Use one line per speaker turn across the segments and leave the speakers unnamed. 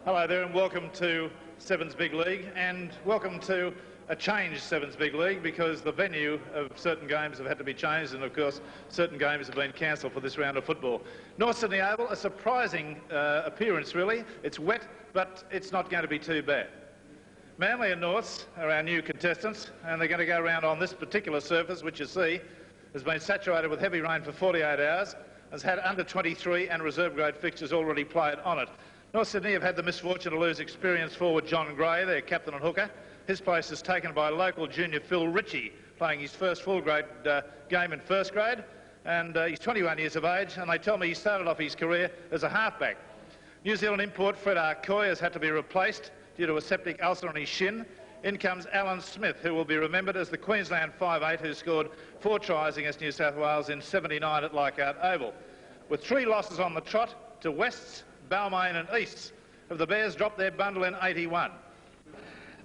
Hello there and welcome to Sevens Big League, and welcome to a changed Sevens Big League, because the venue of certain games have had to be changed, and of course certain games have been cancelled for this round of football. North Sydney Oval, a surprising appearance really. It's wet, but it's not going to be too bad. Manly and Norths are our new contestants, and they're going to go around on this particular surface, which you see has been saturated with heavy rain for 48 hours, has had under 23 and reserve grade fixtures already played on it. North Sydney have had the misfortune to lose experienced forward John Gray, their captain and hooker. His place is taken by local junior Phil Ritchie, playing his first full grade game in first grade, and he's 21 years of age, and they tell me he started off his career as a halfback. New Zealand import Fred Arcoy has had to be replaced due to a septic ulcer on his shin. In comes Alan Smith, who will be remembered as the Queensland 5'8", who scored 4 tries against New South Wales in '79 at Leichhardt Oval. With 3 losses on the trot to Wests, Balmain and Easts, have the Bears dropped their bundle in '81?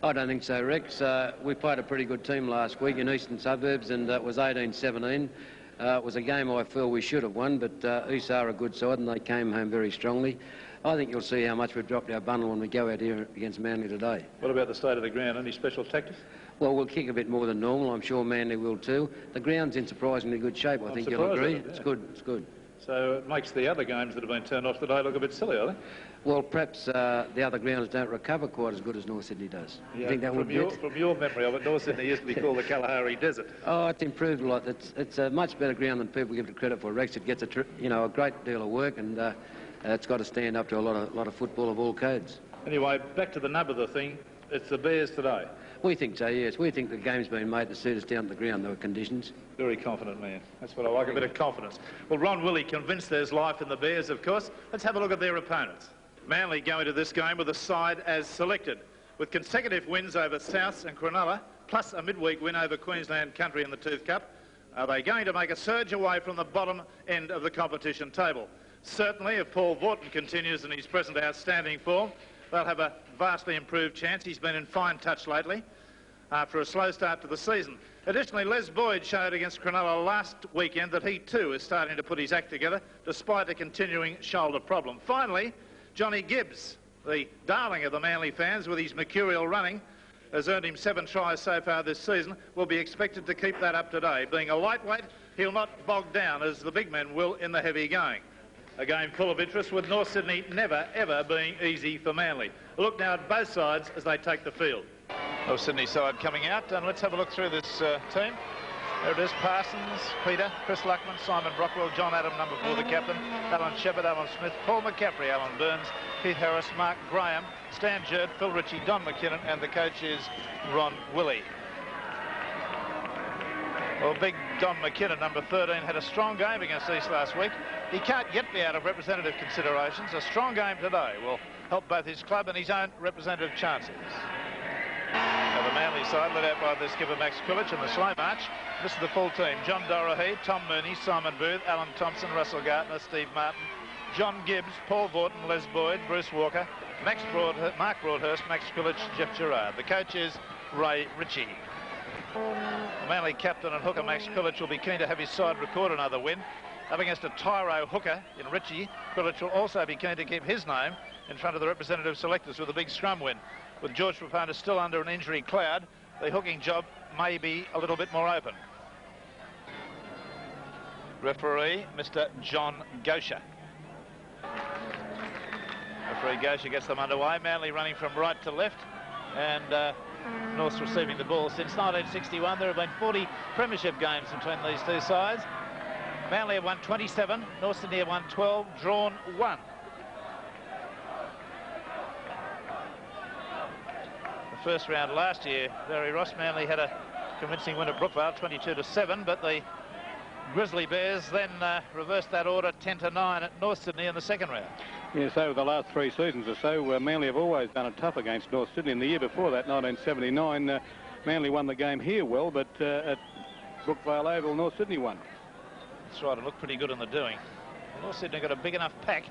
I don't think so, Rex. We played a pretty good team last week in Eastern Suburbs, and it was 18-17. It was a game I feel we should have won, but East are a good side and they came home very strongly. I think you'll see how much we've dropped our bundle when we go out here against Manly today.
What about the state of the ground? Any special tactics?
Well, we'll kick a bit more than normal. I'm sure Manly will too. The ground's in surprisingly good shape, I think you'll agree. It's good, it's good.
So it makes the other games that have been turned off today look a bit silly, are they?
Well, perhaps the other grounds don't recover quite as good as North Sydney does.
Yeah,
you think that would be it?
From your memory of it, North Sydney used to be called the Kalahari Desert.
Oh, it's improved a lot. It's a much better ground than people give it credit for, Rex. It gets a great deal of work, and it's got to stand up to a lot of football of all codes.
Anyway, back to the nub of the thing. It's the Bears today.
We think so, yes. We think the game's been made to suit us down to the ground, the conditions.
Very confident man. That's what I like, a bit of confidence. Well, Ron Willie convinced there's life in the Bears, of course. Let's have a look at their opponents. Manly go into this game with a side as selected, with consecutive wins over Souths and Cronulla, plus a midweek win over Queensland Country in the Tooth Cup. Are they going to make a surge away from the bottom end of the competition table? Certainly, if Paul Vaughton continues in his present outstanding form, they'll have a vastly improved chance. He's been in fine touch lately after a slow start to the season. Additionally, Les Boyd showed against Cronulla last weekend that he too is starting to put his act together despite a continuing shoulder problem. Finally, Johnny Gibbs, the darling of the Manly fans with his mercurial running, has earned him 7 tries so far this season, will be expected to keep that up today. Being a lightweight, he'll not bog down as the big men will in the heavy going. A game full of interest, with North Sydney never, ever being easy for Manly. A look now at both sides as they take the field. North Sydney side coming out, and let's have a look through this team. There it is: Parsons, Peter, Chris Luckman, Simon Brockwell, John Adam, number 4, the captain, Alan Shepherd, Alan Smith, Paul McCaffrey, Alan Burns, Keith Harris, Mark Graham, Stan Jerd, Phil Ritchie, Don McKinnon, and the coach is Ron Willie. Well, big Don McKinnon, number 13, had a strong game against East last week. He can't yet be out of representative considerations. A strong game today will help both his club and his own representative chances. Now the Manly side, led out by the skipper Max Kulich in the slow march. This is the full team: John Dorahy, Tom Mooney, Simon Booth, Alan Thompson, Russell Gartner, Steve Martin, John Gibbs, Paul Vaughton, Les Boyd, Bruce Walker, Mark Broadhurst, Max Kulich, Jeff Gerard. The coach is Ray Ritchie. The Manly captain and hooker Max Kulich will be keen to have his side record another win. Up against a tyro hooker in Ritchie, Kulich will also be keen to keep his name in front of the representative selectors with a big scrum win. With George Papana still under an injury cloud, the hooking job may be a little bit more open. Referee, Mr. John Gosha. Referee Gosha gets them underway. Manly running from right to left, and North's receiving the ball. Since 1961, there have been 40 premiership games between these two sides. Manly have won 27, North Sydney have won 12, drawn 1. The first round last year, Barry Ross, Manly had a convincing win at Brookvale, 22-7, but the Grizzly Bears then reversed that order, 10-9 at North Sydney in the second round.
Yes, over the last 3 seasons or so, Manly have always done it tough against North Sydney. And the year before that, 1979, Manly won the game here well, but at Brookvale Oval, North Sydney won.
That's right, it looked pretty good in the doing. North Sydney got a big enough pack.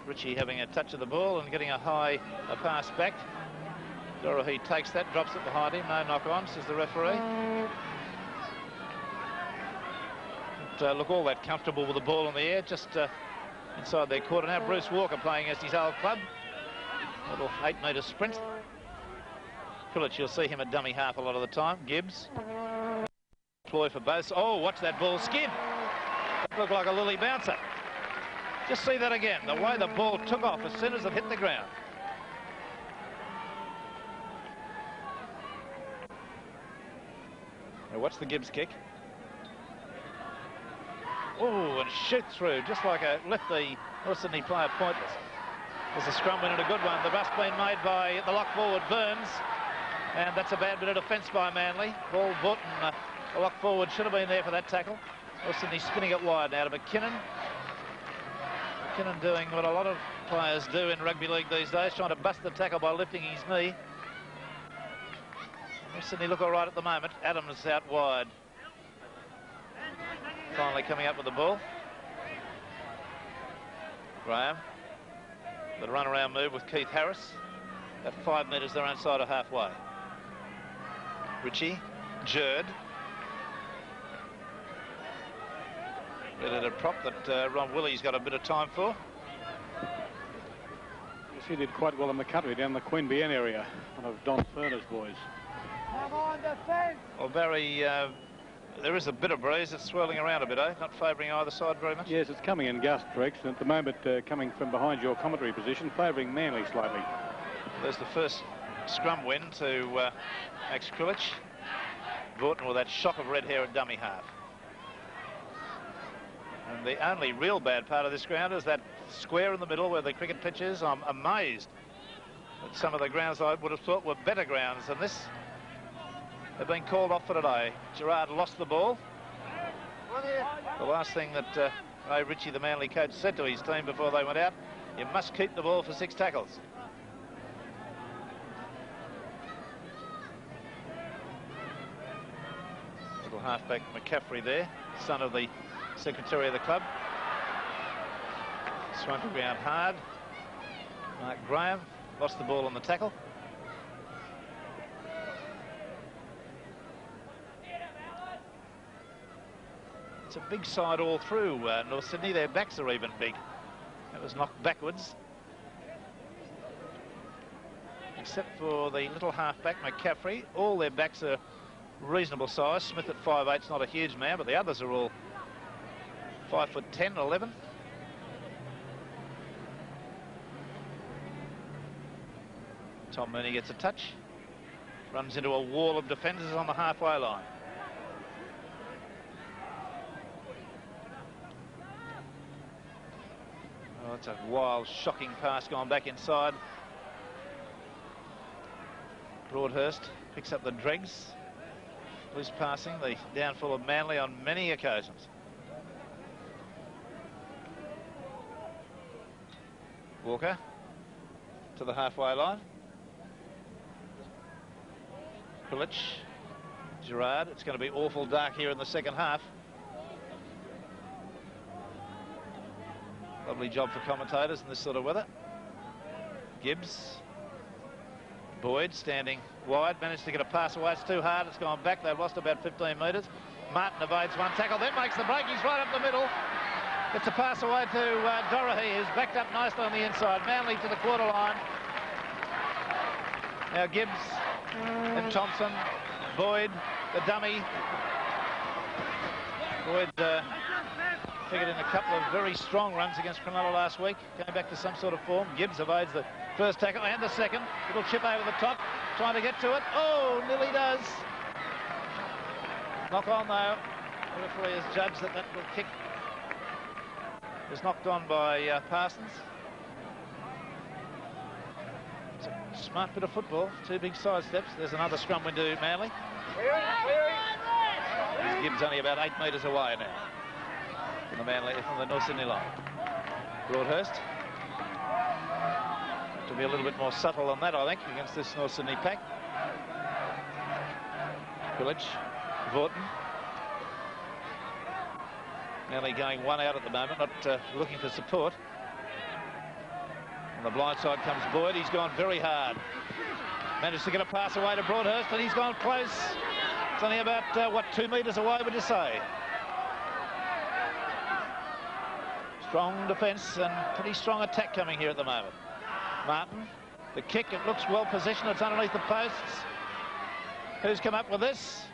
Ritchie having a touch of the ball and getting a pass back. Dorahy takes that, drops it behind him. No knock-on, says the referee. Look all that comfortable with the ball in the air, just inside their quarter now. Bruce Walker playing against his old club. Little 8-metre sprint. Pillage, you'll see him at dummy half a lot of the time. Gibbs. Ploy for both. Oh, watch that ball skid. Looked like a lily bouncer. Just see that again. The way the ball took off as soon as it hit the ground. Now watch the Gibbs kick. Oh, and shoot through, just like left the North Sydney player pointless. There's a scrum win and a good one. The bust being made by the lock forward Burns, and that's a bad bit of defence by Manly. Ball Button, the lock forward should have been there for that tackle. North Sydney spinning it wide now to McKinnon. McKinnon doing what a lot of players do in rugby league these days, trying to bust the tackle by lifting his knee. North Sydney look all right at the moment. Adams out wide. Finally coming up with the ball. Graham. The run-around move with Keith Harris. At 5 metres their own side of halfway. Ritchie. Jerd. At a prop that Ron Willie's got a bit of time for.
Yes, he did quite well in the country down the Queanbeyan area. One of Don Furner's boys.
Come on, defence!
Well, Barry, there is a bit of breeze. It's swirling around a bit, eh? Not favouring either side very much.
Yes, it's coming in gusts, Rex, and at the moment coming from behind your commentary position, favouring Manly slightly.
There's the first scrum win to Max Krilich. Vaughton with that shock of red hair at dummy half. And the only real bad part of this ground is that square in the middle where the cricket pitch is. I'm amazed that some of the grounds I would have thought were better grounds than this have been called off for today. Gerard lost the ball. The last thing that Ray Ritchie, the Manly coach, said to his team before they went out, you must keep the ball for 6 tackles. Little halfback McCaffrey there, son of the secretary of the club. Swung to ground hard. Mark Graham lost the ball on the tackle. It's a big side all through North Sydney. Their backs are even big. It was knocked backwards. Except for the little halfback McCaffrey. All their backs are reasonable size. Smith at 5'8" is not a huge man, but the others are all 5'10", 11. Tom Mooney gets a touch. Runs into a wall of defenders on the halfway line. Oh, it's a wild, shocking pass gone back inside. Broadhurst picks up the dregs. Loose passing, the downfall of Manly on many occasions. Walker to the halfway line. Krilich, Gerard. It's going to be awful dark here in the second half. Lovely job for commentators in this sort of weather. Gibbs. Boyd standing wide, managed to get a pass away. It's too hard, it's gone back. They've lost about 15 metres. Martin evades one tackle, then makes the break. He's right up the middle. Gets a pass away to Dorahy, who's backed up nicely on the inside. Manly to the quarter line. Now Gibbs and Thompson. Boyd, the dummy. Boyd figured in a couple of very strong runs against Cronulla last week. Came back to some sort of form. Gibbs evades the first tackle and the second. Little chip over the top, trying to get to it. Oh, nearly does. Knock on though. The referee has judged that that little kick was knocked on by Parsons. It's a smart bit of football. 2 big side steps. There's another scrum window, Manly. Gibbs only about 8 metres away now from the North Sydney line. Broadhurst. To be a little bit more subtle than that, I think, against this North Sydney pack. Krilich, Vaughton. Nearly going one out at the moment, not looking for support. On the blind side comes Boyd. He's gone very hard. Managed to get a pass away to Broadhurst, and he's gone close. It's only about, 2 metres away, would you say? Strong defence and pretty strong attack coming here at the moment. Martin, the kick, it looks well positioned, it's underneath the posts. Who's come up with this?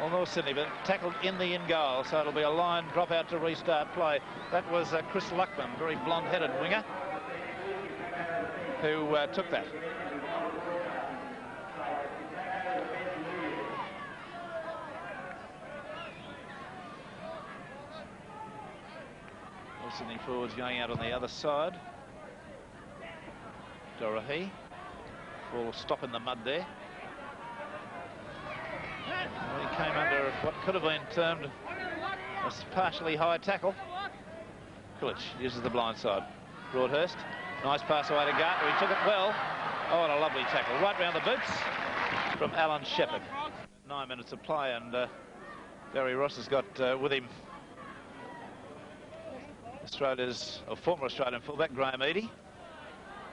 Well, North Sydney, but tackled in the in-goal, so it'll be a line drop out to restart play. That was Chris Luckman, very blonde-headed winger, who took that. North Sydney forwards going out on the other side. Dorohey will stop in the mud there. Well, he came under what could have been termed a partially high tackle. Kulich uses the blind side. Broadhurst, nice pass away to Gartner. He took it well. Oh, and a lovely tackle right round the boots from Alan Shepherd. 9 minutes of play, and Barry Ross has got with him Australia's, or former Australian fullback, Graham Eadie,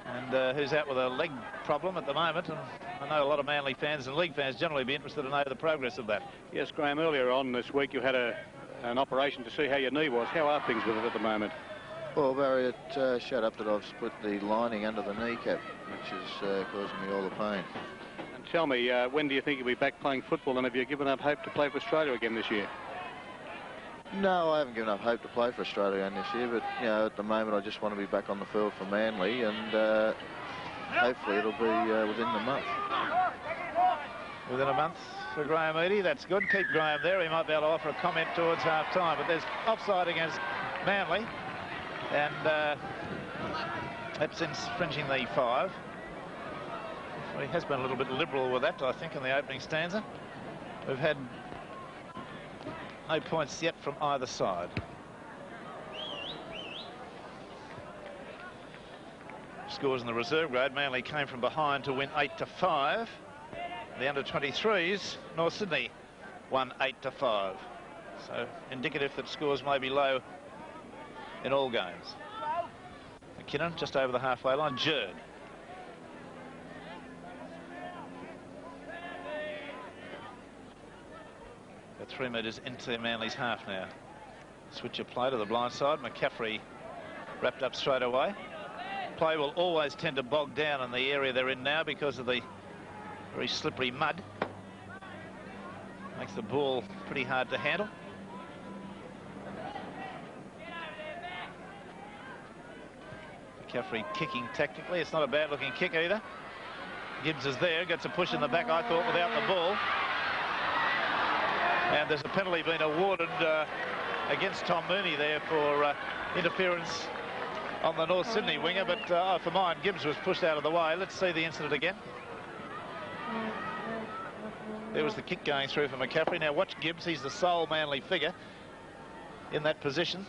and who's out with a leg problem at the moment. And I know a lot of Manly fans and league fans generally be interested to know the progress of that.
Yes, Graham, earlier on this week you had an operation to see how your knee was. How are things with it at the moment?
Well, Barry, it showed up that I've split the lining under the kneecap, which is causing me all the pain.
And tell me, when do you think you'll be back playing football, and have you given up hope to play for Australia again this year?
No, I haven't given up hope to play for Australia again this year, but you know, at the moment I just want to be back on the field for Manly, and hopefully it'll be within the month.
Within a month for Graham Eadie, that's good. Keep Graham there. He might be able to offer a comment towards half-time, but there's offside against Manly, and that's infringing the 5. Well, he has been a little bit liberal with that, I think, in the opening stanza. We've had no points yet from either side. Scores in the reserve grade. Manly came from behind to win 8-5. The under-23s, North Sydney won 8-5. So indicative that scores may be low in all games. McKinnon just over the halfway line. Jerd. About 3 metres into Manly's half now. Switch of play to the blind side. McCaffrey wrapped up straight away. Play will always tend to bog down in the area they're in now because of the very slippery mud. Makes the ball pretty hard to handle. McCaffrey kicking tactically. It's not a bad looking kick either. Gibbs is there, gets a push in the back, I thought, without the ball. And there's a penalty being awarded against Tom Mooney there for interference on the North Sydney winger, but for mine, Gibbs was pushed out of the way. Let's see the incident again. There was the kick going through for McCaffrey. Now watch Gibbs, he's the sole Manly figure in that position.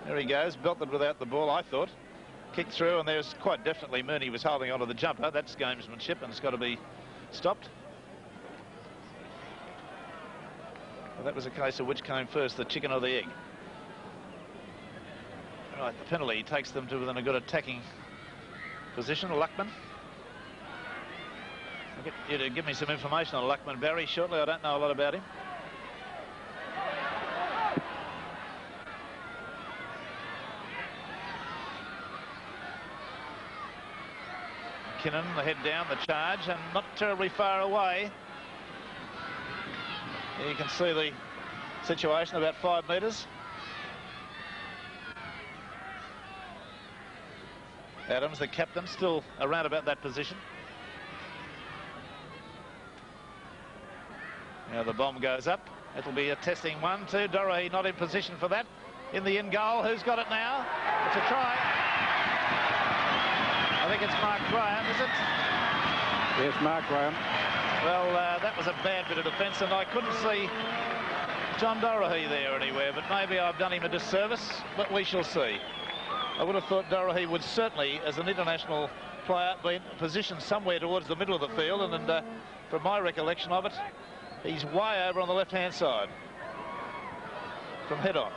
There he goes, belted without the ball, I thought. Kicked through, and there's quite definitely Mooney was holding onto the jumper. That's gamesmanship, and it's got to be stopped. Well, that was a case of which came first, the chicken or the egg. Right, the penalty takes them to within a good attacking position. Luckman. I'll get you to give me some information on Luckman, Barry, shortly. I don't know a lot about him. McKinnon, the head down, the charge, and not terribly far away. You can see the situation, about 5 metres. Adams, the captain, still around about that position. Now the bomb goes up. It'll be a testing 1-2. Dorohey not in position for that. In the in goal, who's got it now? It's a try. I think it's Mark Graham, is it?
Yes, Mark Graham.
Well, that was a bad bit of defence, and I couldn't see John Dorohey there anywhere, but maybe I've done him a disservice, but we shall see. I would have thought Dorohey would certainly, as an international player, be positioned somewhere towards the middle of the field, and from my recollection of it, he's way over on the left-hand side from head on.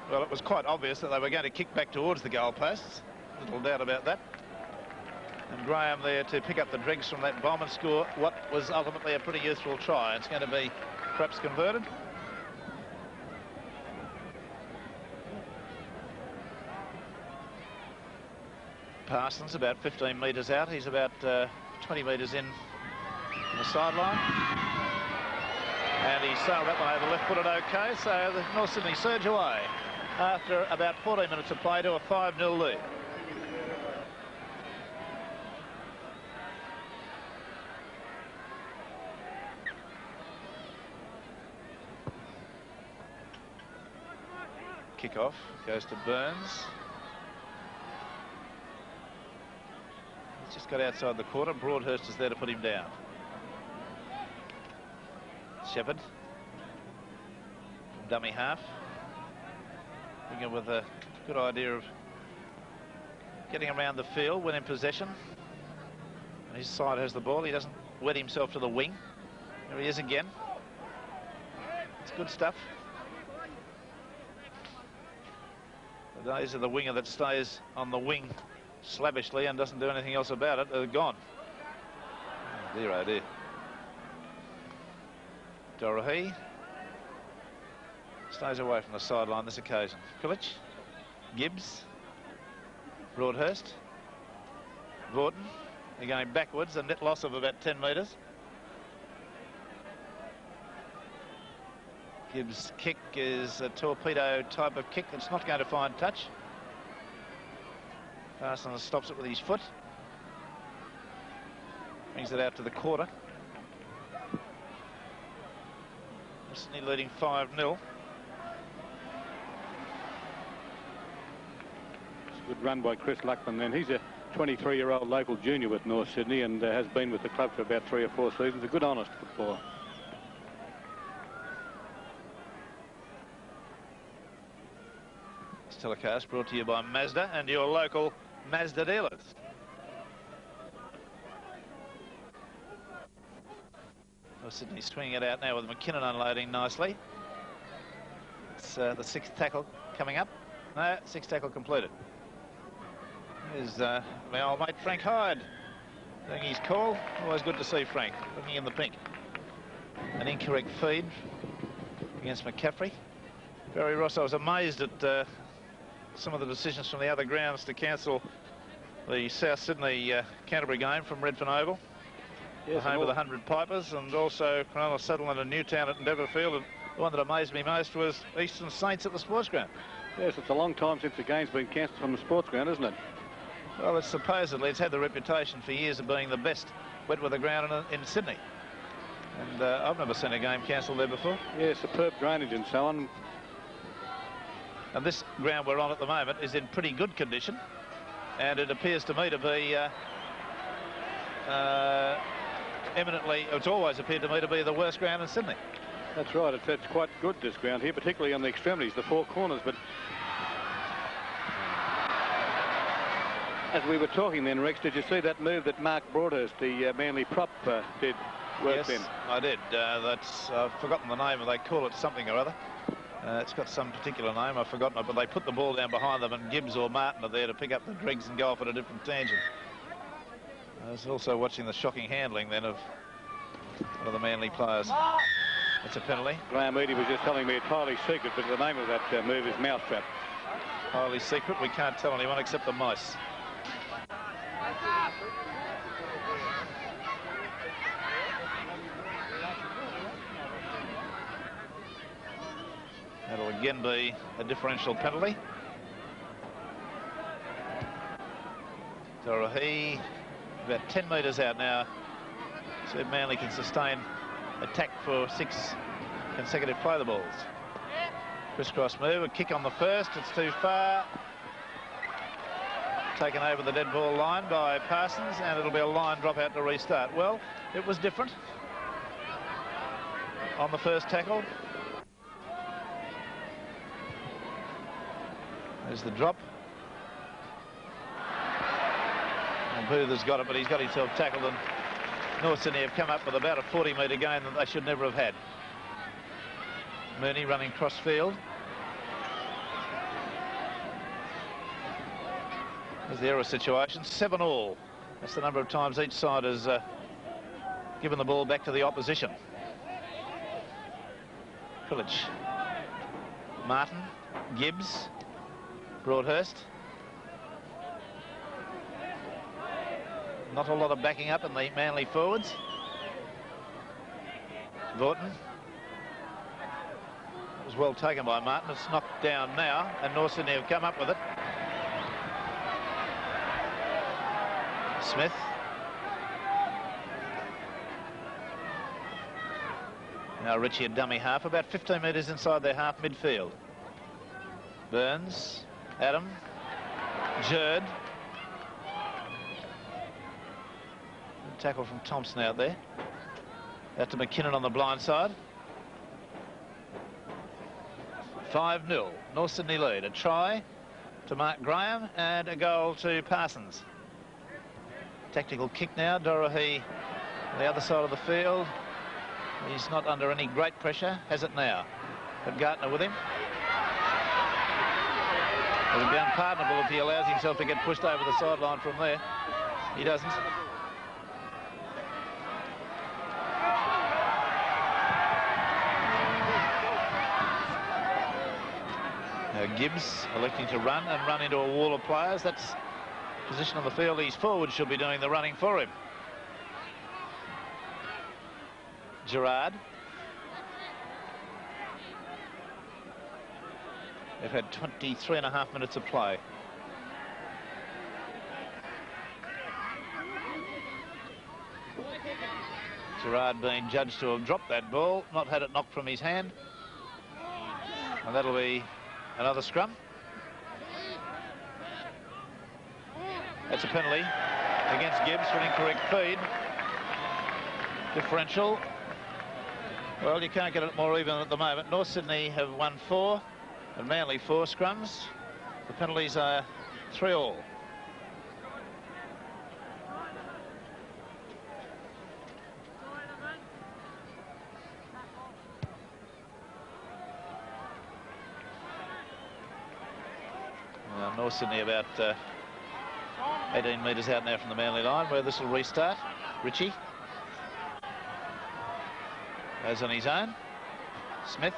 Well, it was quite obvious that they were going to kick back towards the goalposts. Little doubt about that. And Graham there to pick up the dregs from that bomb and score what was ultimately a pretty useful try. It's going to be perhaps converted. Parsons about 15 metres out. He's about 20 metres in the sideline. And he sailed that one over left-footed okay. So the North Sydney surge away after about 14 minutes of play to a 5-0 lead. Kickoff goes to Burns. He's just got outside the quarter. Broadhurst is there to put him down. Shepherd, dummy half. Winger with a good idea of getting around the field when in possession. His side has the ball. He doesn't wet himself to the wing. There he is again. It's good stuff. The days of the winger that stays on the wing slavishly and doesn't do anything else about it are gone. Oh dear, oh dear. Dorohee stays away from the sideline this occasion. Kulich, Gibbs, Broadhurst, Vaughton. They're going backwards, a net loss of about 10 metres. Gibbs' kick is a torpedo type of kick that's not going to find touch. Parsons stops it with his foot. Brings it out to the quarter. Sydney leading 5-0.
It's a good run by Chris Luckman then. He's a 23-year-old local junior with North Sydney and has been with the club for about 3 or 4 seasons. A good, honest footballer.
This telecast brought to you by Mazda and your local Mazda dealers. North Sydney swinging it out now with McKinnon unloading nicely. It's the 6th tackle coming up. No, 6th tackle completed. Here's my old mate Frank Hyde doing his call. Always good to see Frank looking in the pink. An incorrect feed against McCaffrey. Barry Ross, I was amazed at some of the decisions from the other grounds to cancel the South Sydney Canterbury game from Redfern Oval. Yes, the home of the 100 Pipers, and also Cronulla Settlement and Newtown at Endeavour Field. And the one that amazed me most was Eastern Saints at the Sports Ground.
Yes, it's a long time since the game's been cancelled from the Sports Ground, isn't it?
Well, it's had the reputation for years of being the best wet weather ground in Sydney. And I've never seen a game cancelled there before.
Yeah, superb drainage and so on.
And this ground we're on at the moment is in pretty good condition. And it appears to me to be eminently, it's always appeared to me to be the worst ground in Sydney.
That's right, it's quite good, this ground here, particularly on the extremities, the 4 corners. But as we were talking then, Rex, did you see that move that Mark Broadhurst, the Manly prop, did work in?
Yes, I did. I've forgotten the name, they call it something or other. It's got some particular name, I've forgotten it, but they put the ball down behind them and Gibbs or Martin are there to pick up the dregs and go off at a different tangent. I was also watching the shocking handling then of one of the Manly players. It's a penalty.
Graham Eady was just telling me it's highly secret, but the name of that move is Mousetrap.
Highly secret, we can't tell anyone except the mice. That'll again be a differential penalty. Dorohee about 10 metres out now. So Manly can sustain attack for 6 consecutive play the balls. Crisscross move, a kick on the first, it's too far. Taken over the dead ball line by Parsons, and it'll be a line drop out to restart. Well, it was different on the first tackle. There's the drop. And Booth has got it, but he's got himself tackled, and North Sydney have come up with about a 40-metre gain that they should never have had. Mooney running cross field. There's the error situation, 7-all. That's the number of times each side has given the ball back to the opposition. Kulich, Martin, Gibbs, Broadhurst. Not a lot of backing up in the Manly forwards. Vaughton. It was well taken by Martin. It's knocked down now, and North Sydney have come up with it. Smith. Now Ritchie a dummy half, about 15 metres inside their half midfield. Burns, Adam, Jerd. Good tackle from Thompson out there. Out to McKinnon on the blind side. 5-0, North Sydney lead. A try to Mark Graham and a goal to Parsons. Tactical kick now, Dorohee on the other side of the field. He's not under any great pressure, has it now. But Gartner with him. It would be unpardonable if he allows himself to get pushed over the sideline from there. He doesn't. Now Gibbs electing to run and run into a wall of players. That's position on the field. His forward should be doing the running for him. Gerard. They've had 23.5 minutes of play. Gerard being judged to have dropped that ball, not had it knocked from his hand. And that'll be another scrum. That's a penalty against Gibbs for an incorrect feed. Differential. Well, you can't get it more even at the moment. North Sydney have won 4 and Manly 4 scrums. The penalties are 3-all. Well, North Sydney about 18 metres out now from the Manly line, where this will restart. Ritchie goes on his own. Smith.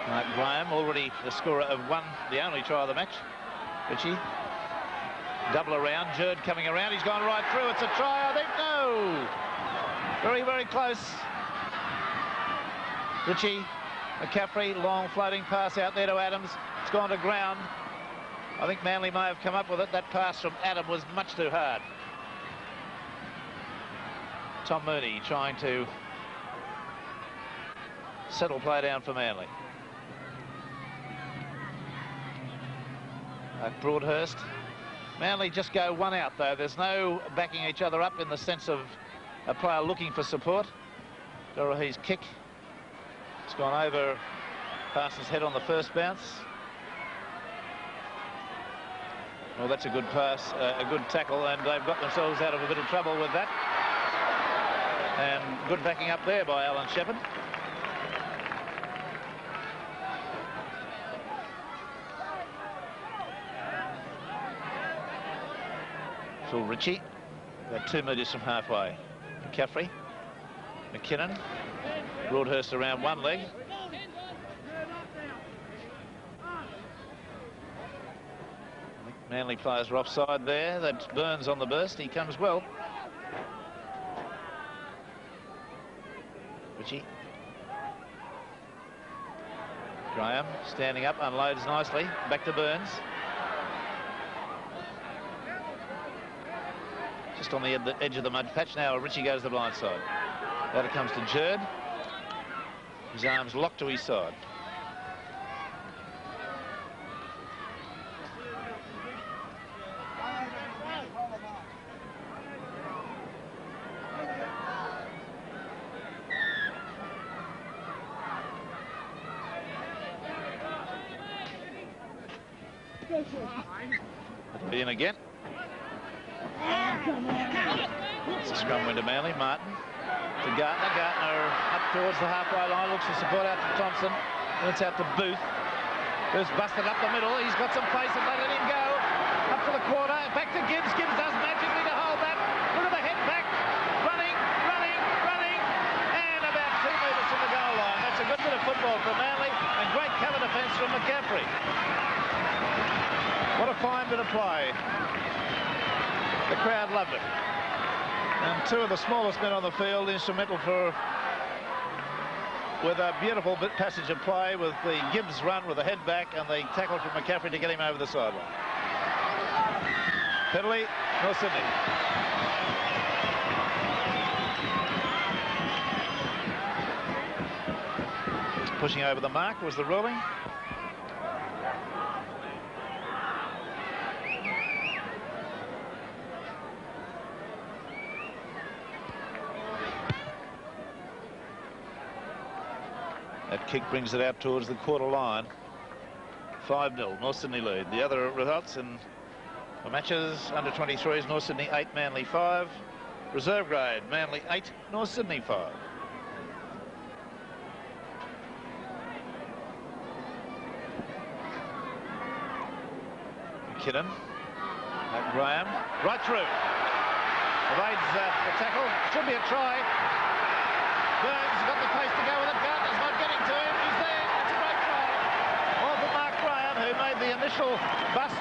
Mark Graham, already the scorer of the only try of the match. Ritchie. Double around. Jerd coming around. He's gone right through. It's a try, I think. No! Very, very close. Ritchie. McCaffrey. Long floating pass out there to Adams. It's gone to ground. I think Manly may have come up with it. That pass from Adam was much too hard. Tom Mooney trying to settle play down for Manly. Broadhurst. Manly just go one out though. There's no backing each other up in the sense of a player looking for support. Dorohee's kick. It's gone over Parsons' head on the first bounce. Well, that's a good pass, a good tackle, and they've got themselves out of a bit of trouble with that. And good backing up there by Alan Shepherd. Phil Ritchie, about 2 metres from halfway. McCaffrey, McKinnon, Broadhurst around one leg. Manly players are offside there. That's Burns on the burst. He comes well. Ritchie. Graham standing up, unloads nicely. Back to Burns. Just on the edge of the mud patch now. Ritchie goes to the blind side. Out it comes to Jerd. His arms locked to his side. In again. It's a scrum win to Manly. Martin to Gartner. Gartner up towards the halfway line. Looks for support out to Thompson. Then it's out to Booth. Booth's busted up the middle. He's got some pace and they let him go. Up to the quarter. Back to Gibbs. Gibbs does magically to hold that. Look at the head back. Running, running, running. And about 2 metres from the goal line. That's a good bit of football from Manly. And great cover defence from McCaffrey. What a fine bit of play. The crowd loved it. And two of the smallest men on the field instrumental with a beautiful passage of play with the Gibbs run with the head back and the tackle from McCaffrey to get him over the sideline. Penalty, North Sydney. Pushing over the mark was the ruling. That kick brings it out towards the quarter line. 5-0, North Sydney lead. The other results in the matches, under 23s, North Sydney 8, Manly 5. Reserve grade, Manly 8, North Sydney 5. McKinnon, Graham, right through. Evades the tackle, should be a try. Burns got the pace to go with it. Gardner's not getting to him. He's there. It's a great try. All for Mark Graham, who made the initial bust.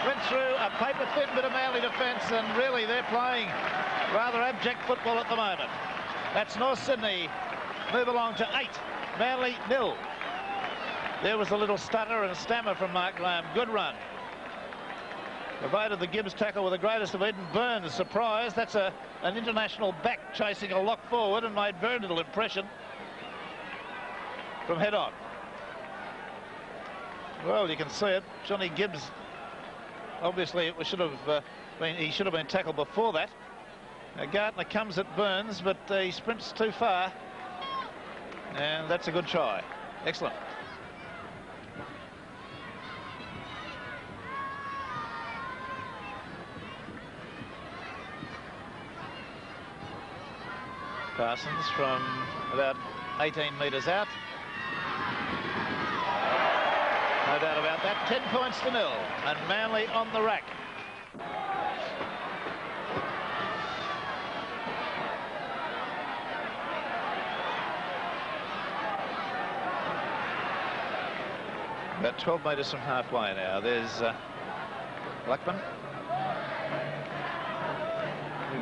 Went through a paper-thin bit of Manly defence, and really they're playing rather abject football at the moment. That's North Sydney. Move along to 8. Manly 0. There was a little stutter and stammer from Mark Graham. Good run. Evaded the Gibbs tackle with the greatest of Eden. Burns surprised. That's an international back chasing a lock forward and made very little impression from head on. Well, you can see it. Johnny Gibbs, obviously he should have been tackled before that. Gardner comes at Burns, but he sprints too far, and that's a good try. Excellent. Parsons from about 18 metres out. No doubt about that. 10 points to 0, and Manly on the rack. About 12 metres from halfway now. There's Luckman,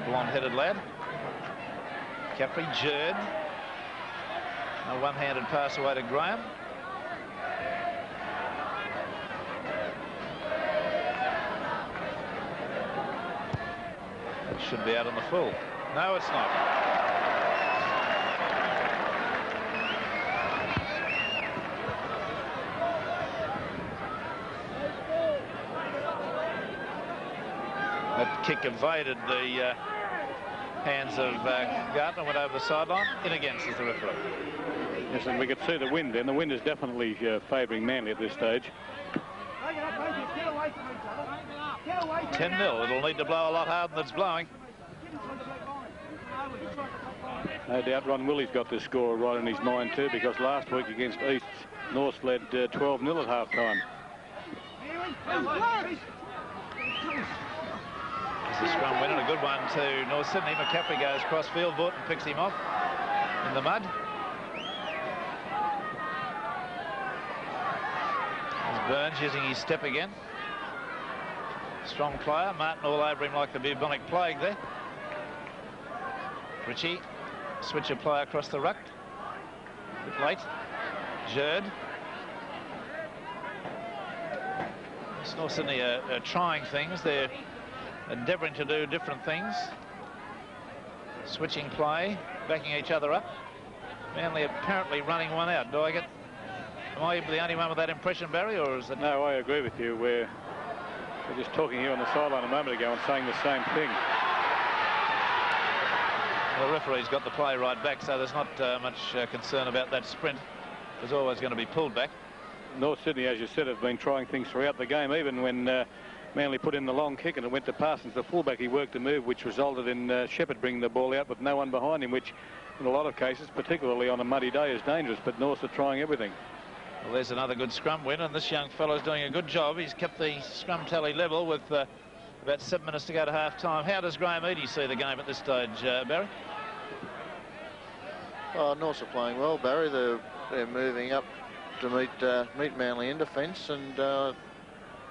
blonde-headed lad. Caffrey, Jerd. A one-handed pass away to Graham. It should be out on the full. No, it's not. That kick evaded the hands of Gardner, went over the sideline. In again, says the referee.
Yes, and we could see the wind then. The wind is definitely favouring Manly at this stage.
10-0. It'll need to blow a lot harder than it's blowing.
No doubt Ron Willie's got this score right in his mind too, because last week against East, North led 12-0 at half-time.
It's a scrum win and a good one to North Sydney. McCaffrey goes cross-field, Vaughton picks him off in the mud. There's Burns using his step again. Strong player. Martin all over him like the bubonic plague there. Ritchie, switcher player across the ruck. A bit late. Jerd. North Sydney are trying things. They're endeavouring to do different things. Switching play, backing each other up. Manly apparently running one out. Am I the only one with that impression, Barry, or is it?
No, I agree with you. We're just talking here on the sideline a moment ago and saying the same thing.
The referee's got the play right back, so there's not much concern about that sprint. There's always going to be pulled back.
North Sydney, as you said, have been trying things throughout the game, even when Manly put in the long kick and it went to Parsons, the fullback. He worked a move which resulted in Shepherd bringing the ball out with no one behind him, which in a lot of cases, particularly on a muddy day, is dangerous. But North are trying everything.
Well, there's another good scrum win, and this young fellow's doing a good job. He's kept the scrum tally level with about 7 minutes to go to half-time. How does Graham Eadie see the game at this stage, Barry?
Oh, North are playing well, Barry. They're moving up to meet Manly in defence, and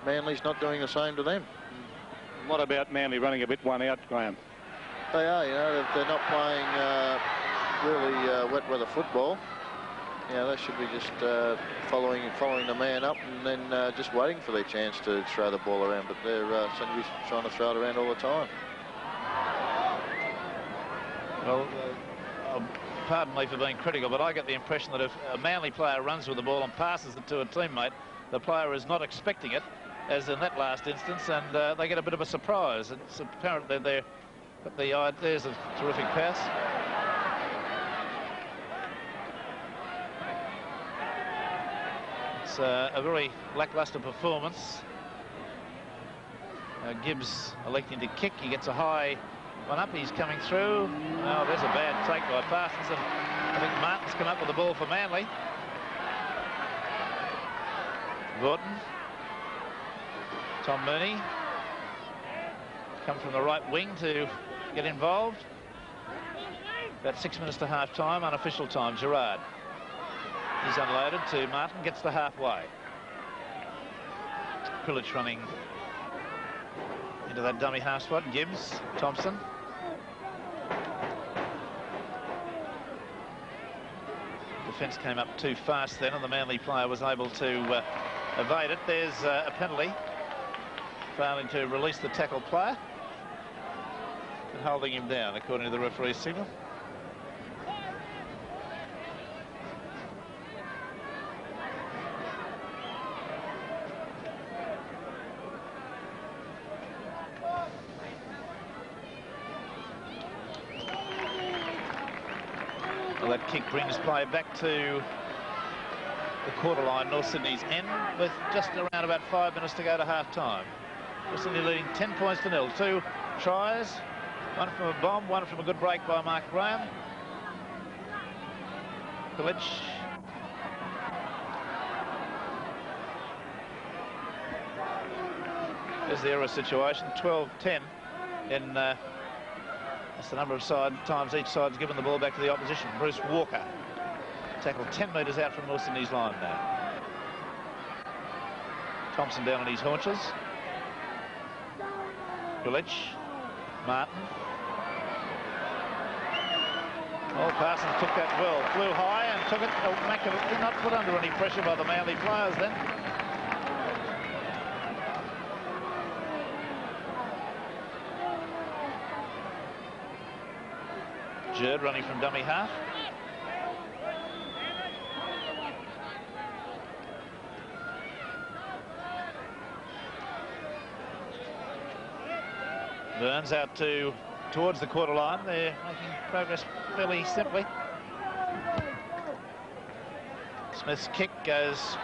Manly's not doing the same to them.
What about Manly running a bit one out, Graham?
They are, you know, they're not playing really wet weather football. You know, they should be just following the man up and then just waiting for their chance to throw the ball around. But they're seem to be trying to throw it around all the time.
Well, pardon me for being critical, but I get the impression that if a Manly player runs with the ball and passes it to a teammate, the player is not expecting it, as in that last instance, and they get a bit of a surprise. It's apparent that they're got the eye. There's a terrific pass. It's a very lacklustre performance. Gibbs electing to kick. He gets a high one up. He's coming through. Oh, there's a bad take by Parsons, and I think Martin's come up with the ball for Manly. Gordon. Tom Mooney. Come from the right wing to get involved. About 6 minutes to half time, unofficial time. Gerard. He's unloaded to Martin, gets to halfway. Krilic running into that dummy half spot. Gibbs, Thompson. Defence came up too fast then, and the Manly player was able to evade it. There's a penalty, failing to release the tackle player and holding him down, according to the referee's signal. Well, that kick brings play back to the quarter line, North Sydney's end, with just around about 5 minutes to go to half time. North Sydney leading 10 points to 0. 2 tries, one from a bomb, one from a good break by Mark Graham. Krilic. There's the error situation. 12-10 in that's the number of times each side's given the ball back to the opposition. Bruce Walker tackled 10 metres out from North Sydney's line now. Thompson down on his haunches. Krilic. Martin. Oh, Parsons took that well. Flew high and took it. Oh, McAvoy not put under any pressure by the Manly players then. Jerd running from dummy half. Burns out towards the quarter line. They're making progress fairly simply. Smith's kick goes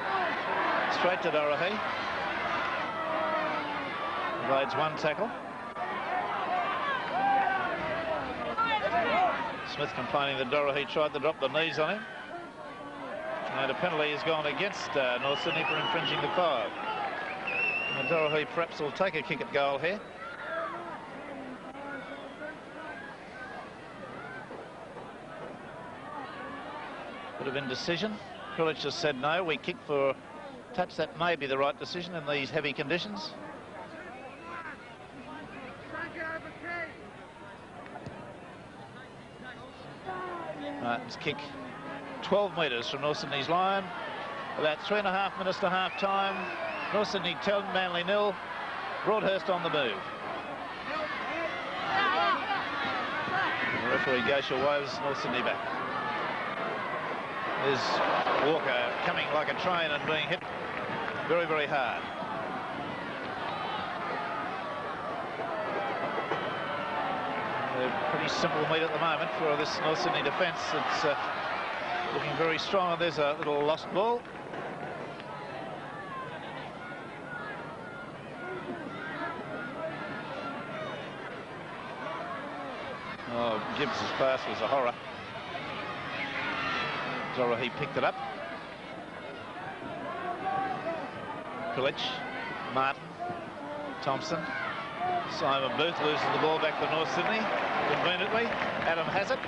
straight to Dorohey. Evades one tackle. Smith complaining that Dorohey tried to drop the knees on him. And a penalty has gone against North Sydney for infringing the 5. And Dorohey perhaps will take a kick at goal here. Bit of indecision. Krilic has said no. We kick for touch. That may be the right decision in these heavy conditions. Martin's kick 12 metres from North Sydney's line. About 3.5 minutes to half time. North Sydney 10, Manly 0. Broadhurst on the move. The referee Gosha waves North Sydney back. There's Walker coming like a train and being hit very, very hard. A pretty simple meet at the moment for this North Sydney defence. It's looking very strong. There's a little lost ball. Oh, Gibbs' pass was a horror. Dorohey picked it up. Krilic, Martin, Thompson. Simon Booth loses the ball back to North Sydney conveniently. Adam has it.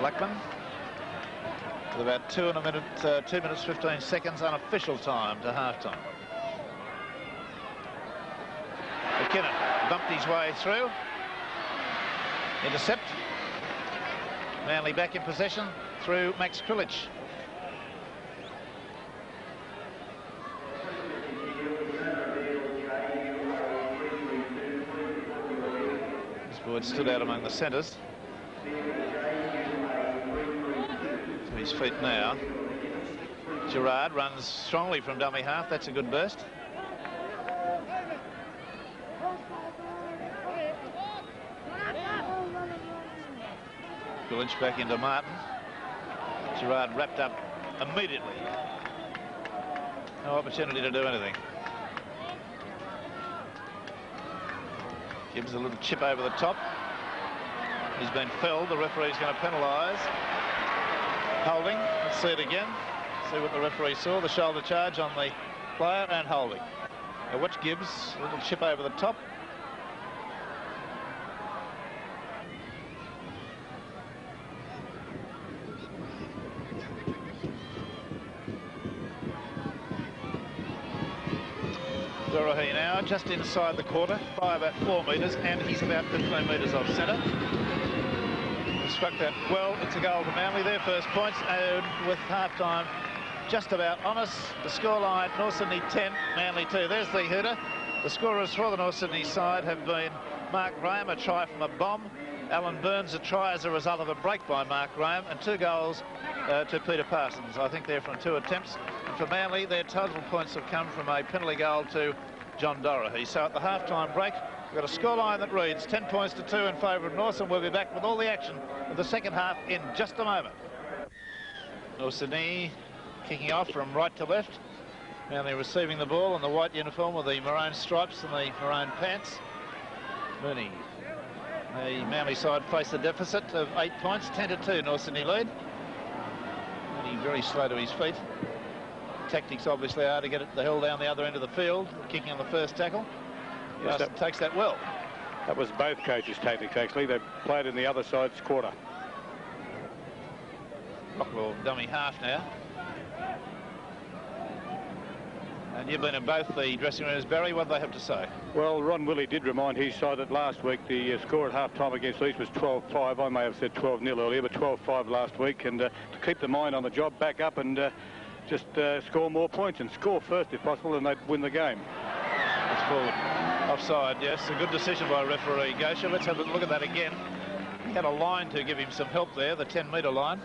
Luckman. With about 2 minutes 15 seconds unofficial time to half-time. McKinnon bumped his way through. Intercept. Manly back in possession through Max Krilich. Boyd stood out among the centres. To his feet now. Gerard runs strongly from dummy half. That's a good burst. Lynch back into Martin. Gerard wrapped up immediately. No opportunity to do anything. Gives a little chip over the top. He's been felled. The referee's going to penalise. Holding. Let's see it again. See what the referee saw. The shoulder charge on the player and holding. Now watch Gibbs. A little chip over the top. Dorohey now just inside the quarter by about 4 metres, and he's about 15 metres off centre. He struck that well. It's a goal to Manly. Their first points, and with half-time just about on us. The scoreline: North Sydney 10, Manly 2. There's the hooter. The scorers for the North Sydney side have been Mark Graham, a try from a bomb; Alan Burns, a try as a result of a break by Mark Graham; and 2 goals to Peter Parsons. I think they're from 2 attempts. And for Manly, their total points have come from a penalty goal to John Dorohey. So at the half-time break, we've got a scoreline that reads 10 points to 2 in favour of North, and we'll be back with all the action of the second half in just a moment. North Sydney kicking off from right to left. Manly receiving the ball in the white uniform with the maroon stripes and the maroon pants. Mooney. The Manly side face a deficit of 8 points, 10 to 2, North Sydney lead. Mooney very slow to his feet. Tactics obviously are to get the hell down the other end of the field, kicking on the first tackle. Yes, takes that well.
That was both coaches' tactics, actually. They played in the other side's quarter.
Rockwell dummy half now. And you've been in both the dressing rooms, Barry. What do they have to say?
Well, Ron Willey did remind his side that last week the score at half-time against East was 12-5. I may have said 12-0 earlier, but 12-5 last week. And to keep the mind on the job, back up and just score more points and score first if possible, and they'd win the game.
It's forward. Offside, yes. A good decision by referee Gosha. Let's have a look at that again. He had a line to give him some help there, the 10-metre line.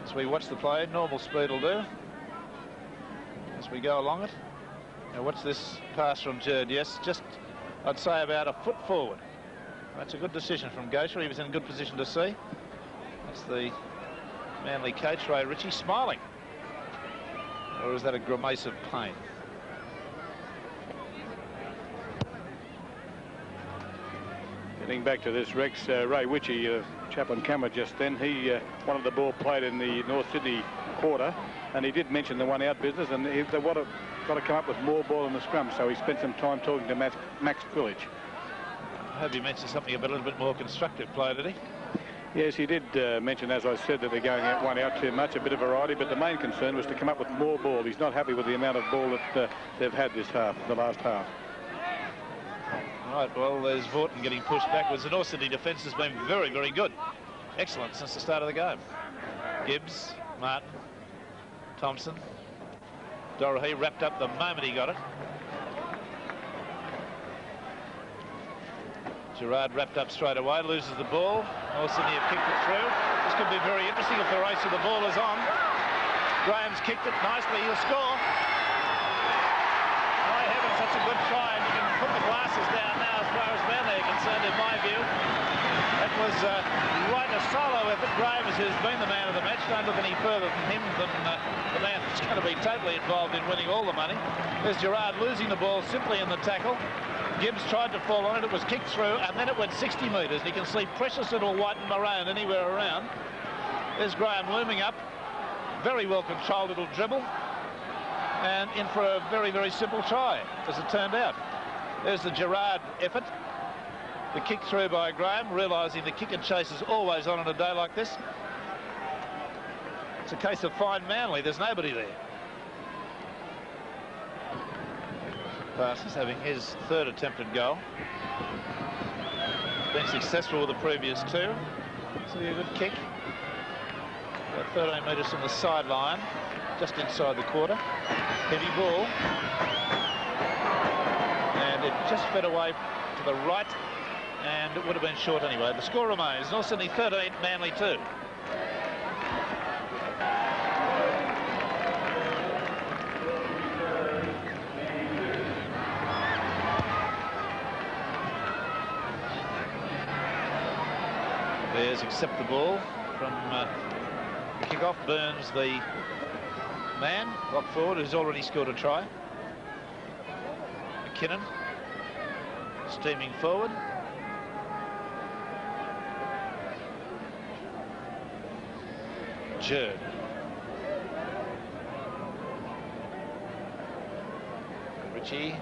As we watch the play, normal speed will do. As we go along it. Now watch this pass from Jerd. Yes, just, I'd say, about a foot forward. That's a good decision from Gosha. He was in a good position to see. That's the Manly coach, Ray Ritchie, smiling. Or is that a grimace of pain?
Getting back to this, Rex, Ray Ritchie, chap on camera just then, he wanted the ball played in the North Sydney quarter, and he did mention the one-out business, and they got to come up with more ball in the scrum, so he spent some time talking to Max Krilich.
I hope he mentioned something about a little bit more constructive play, did he?
Yes, he did mention, as I said, that they're going out one out too much, a bit of variety, but the main concern was to come up with more ball. He's not happy with the amount of ball that they've had this half, the last half.
Right, well, there's Vaughton getting pushed backwards. The North Sydney defence has been very, very good. Excellent since the start of the game. Gibbs, Martin, Thompson. Dorohey wrapped up the moment he got it. Gerard wrapped up straight away, loses the ball. North Sydney have kicked it through. This could be very interesting if the race of the ball is on. Graham's kicked it nicely, he'll score. My heavens, that's a good try, and you can put the glasses down now as far as Manly are concerned, in my view. That was right a solo effort. Graham has been the man of the match. Don't look any further from him than the man who's going to be totally involved in winning all the money. There's Gerard losing the ball simply in the tackle. Gibbs tried to fall on it. It was kicked through, and then it went 60 metres. You can see precious little white and maroon anywhere around. There's Graham looming up. Very well controlled little dribble. And in for a very, very simple try, as it turned out. There's the Gerard effort. The kick through by Graham, realising the kick and chase is always on a day like this. It's a case of find Manly. There's nobody there. Parsons having his third attempted goal. Been successful with the previous two. So a good kick. About 13 metres from the sideline, just inside the quarter. Heavy ball. And it just fed away to the right, and it would have been short anyway. The score remains North Sydney 13, Manly 2. Bears accept the ball from the kickoff. Burns the man, lock forward, who's already scored a try. McKinnon steaming forward. Jerd. Ritchie.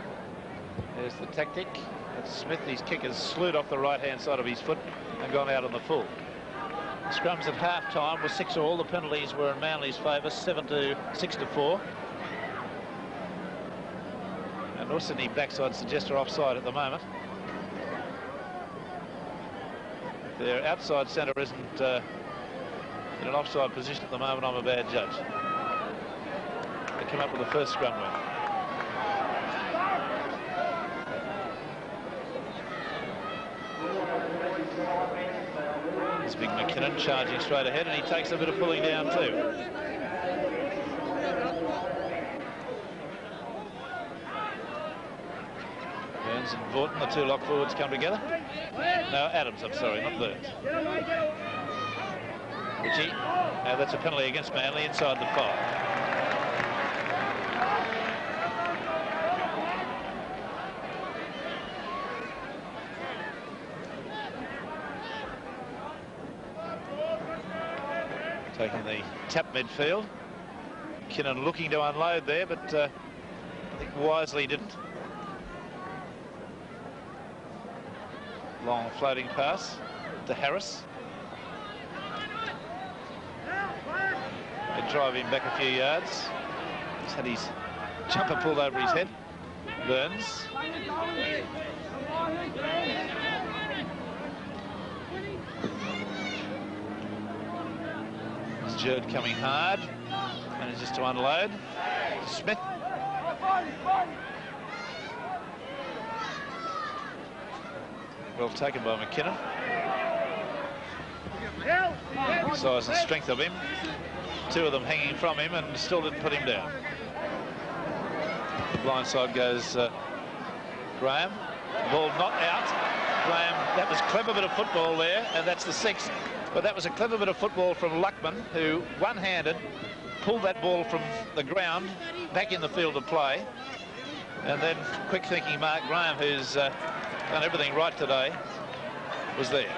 There's the tactic. That's Smith. His kick has slewed off the right-hand side of his foot and gone out on the full. The scrums at half-time were 6-all. The penalties were in Manly's favour, 6-4. And North Sydney backside suggest are offside at the moment. If their outside centre isn't in an offside position at the moment, I'm a bad judge. They come up with the first scrum win. It's big McKinnon charging straight ahead, and he takes a bit of pulling down too. Burns and Vaughton, the two lock forwards, come together. No, Adams, I'm sorry, not Burns. Ritchie, that's a penalty against Manly inside the 5. Taking the tap midfield. McKinnon looking to unload there, but I think wisely didn't. Long floating pass to Harris. They drive him back a few yards. He's had his jumper pulled over his head. Burns. Jerd coming hard, manages to unload. Smith. Well taken by McKinnon. Size and strength of him. Two of them hanging from him and still didn't put him down. The blind side goes Graham. Ball not out. Graham, that was a clever bit of football there, and that's the 6th. But that was a clever bit of football from Luckman, who one-handed pulled that ball from the ground back in the field of play. And then quick-thinking Mark Graham, who's done everything right today, was there.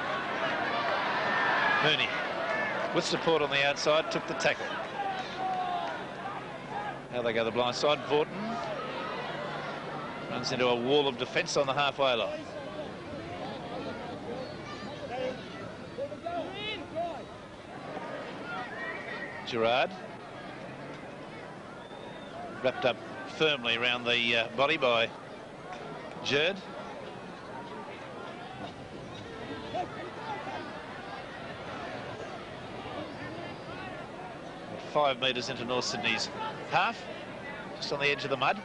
Mooney, with support on the outside, took the tackle. Now they go the blind side. Vaughton runs into a wall of defence on the halfway line. Gerard wrapped up firmly around the body by Jerd. Five metres into North Sydney's half, just on the edge of the mud.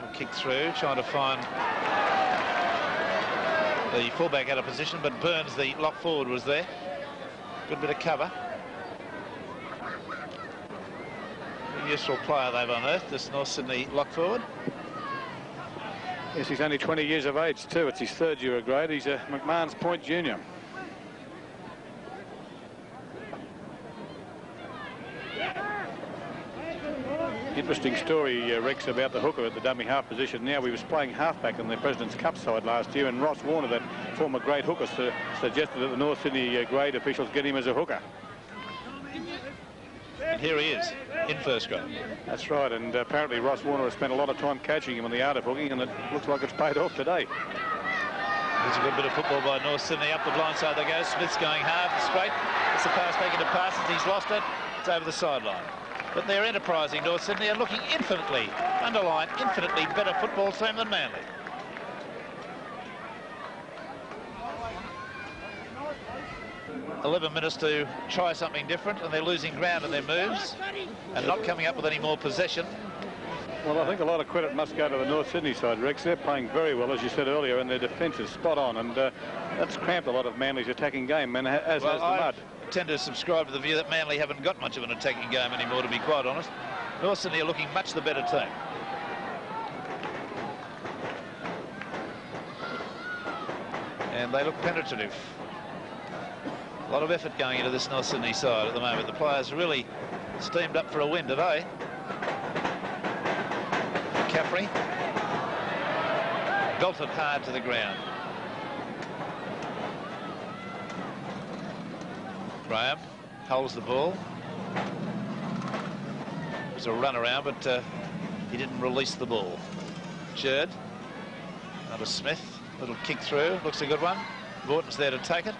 He'll kick through, trying to find the fullback out of position, but Burns, the lock forward, was there. Good bit of cover. A useful player they've unearthed, this North Sydney lock forward.
Yes, he's only 20 years of age too. It's his 3rd year of grade. He's a McMahon's Point junior. Interesting story, Rex, about the hooker at the dummy half position. Now, he was playing halfback on the President's Cup side last year, and Ross Warner, that former grade hooker, suggested that the North Sydney grade officials get him as a hooker.
And here he is, in first grade.
That's right, and apparently Ross Warner has spent a lot of time coaching him on the art of hooking, and it looks like it's paid off today.
There's a good bit of football by North Sydney. Up the blind side they go. Smith's going hard and straight. The Gets the pass back into Parsons. He's lost it. It's over the sideline. But they're enterprising, North Sydney, and looking infinitely, underline, infinitely better football team than Manly. "11 minutes to try something different, and they're losing ground in their moves and not coming up with any more possession."
Well, I think a lot of credit must go to the North Sydney side, Rex. They're playing very well, as you said earlier, and their defence is spot on, and that's cramped a lot of Manly's attacking game, and as has the mud.
I tend to subscribe to the view that Manly haven't got much of an attacking game anymore, to be quite honest. North Sydney are looking much the better team. And they look penetrative. A lot of effort going into this North Sydney side at the moment. The players really steamed up for a win today. McCaffrey belted hard to the ground. Graham holds the ball. It was a run around, but he didn't release the ball. Jerd under Smith. Little kick through. Looks a good one. Morton's there to take it.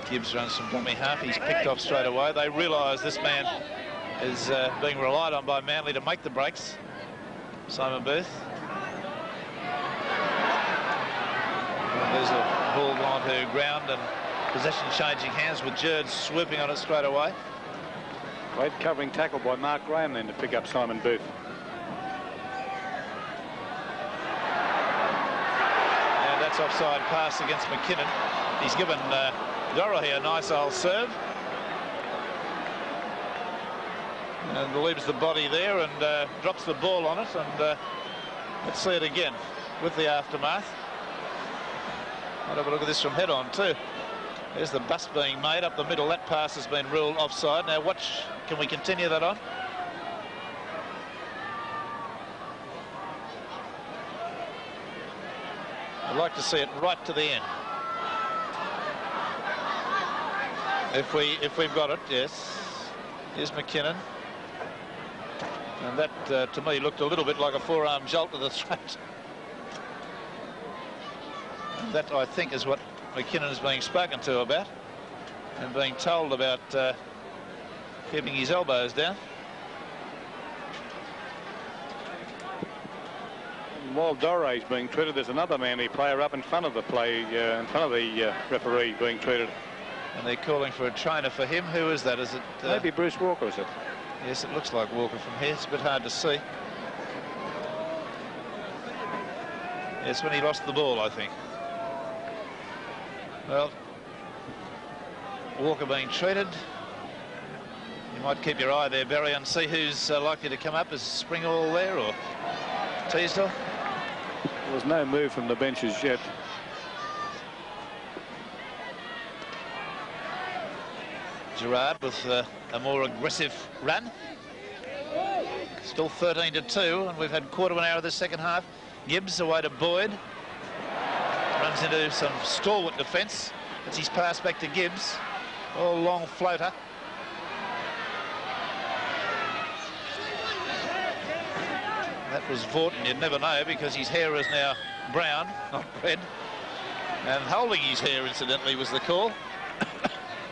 Gibbs runs from dummy half. He's picked off straight away. They realise this man is being relied on by Manly to make the breaks. Simon Booth. And there's a ball gone to ground and possession changing hands with Jerd swooping on it straight away.
Great covering tackle by Mark Graham then to pick up Simon Booth.
And that's offside pass against McKinnon. He's given Dorothy a nice old serve. And leaves the body there and drops the ball on it. And let's see it again with the aftermath. I'll have a look at this from head on too. There's the bust being made up the middle. That pass has been ruled offside. Now watch, can we continue that on? I'd like to see it right to the end. If we've got it, yes. Here's McKinnon. And that to me looked a little bit like a forearm jolt to the throat. And that I think is what McKinnon is being spoken to about and being told about keeping his elbows down.
While Dore's being treated, there's another Manly player up in front of the referee being treated.
And they're calling for a trainer for him. Who is that? Is it
maybe Bruce Walker, is it?
Yes, it looks like Walker from here. It's a bit hard to see. Yes, when he lost the ball, I think. Well, Walker being treated. You might keep your eye there, Barry, and see who's likely to come up. Is Springall there or Teasdale?
There's no move from the benches yet.
Gerard with a more aggressive run. Still 13-2, and we've had quarter of an hour of the second half. Gibbs away to Boyd. Runs into some stalwart defence. It's his pass back to Gibbs. Oh, long floater. That was Vaughton. You'd never know because his hair is now brown, not red. And holding his hair, incidentally, was the call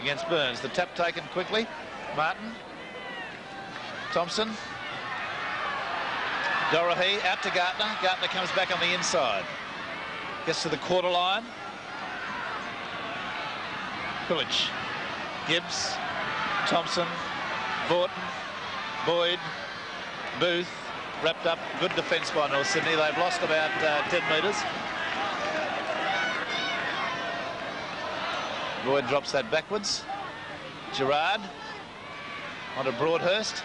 against Burns. The tap taken quickly. Martin. Thompson. Dorahy out to Gartner. Gartner comes back on the inside. Gets to the quarter line. Pillage. Gibbs. Thompson. Vaughton. Boyd. Booth. Wrapped up. Good defence by North Sydney. They've lost about 10 metres. Boyd drops that backwards. Gerard onto Broadhurst.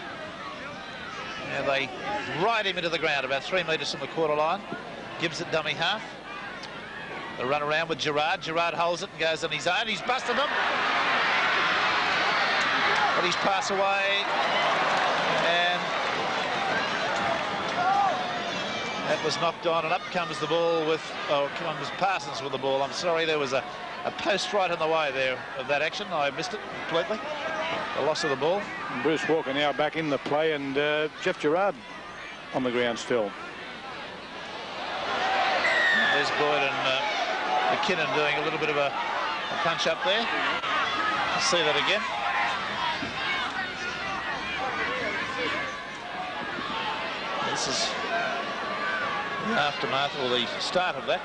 And they ride him into the ground about 3 metres from the quarter line. Gibbs at dummy half. The run around with Gerard. Gerard holds it and goes on his own. He's busted them. But he's passed away. And that was knocked on, and up comes the ball with, oh, comes Parsons with the ball. I'm sorry, there was a post right in the way there of that action. I missed it completely. The loss of the ball.
Bruce Walker now back in the play, and Jeff Gerard on the ground still.
Boyd and McKinnon doing a little bit of a punch up there. Let's see that again. This is the aftermath, or the start of that.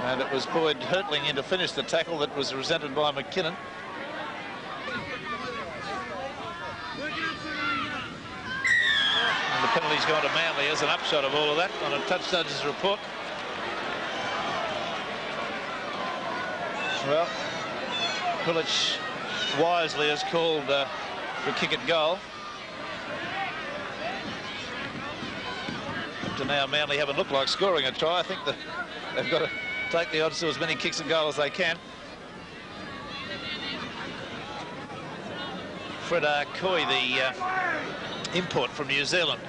And it was Boyd hurtling in to finish the tackle that was resented by McKinnon. And the penalty's gone to Manly as an upshot of all of that on a touch judge's report. Well, Pilic wisely has called for kick at goal. Up to now, Manly haven't looked like scoring a try. I think that they've got to take the odds to as many kicks at goal as they can. Fred Coy, the import from New Zealand,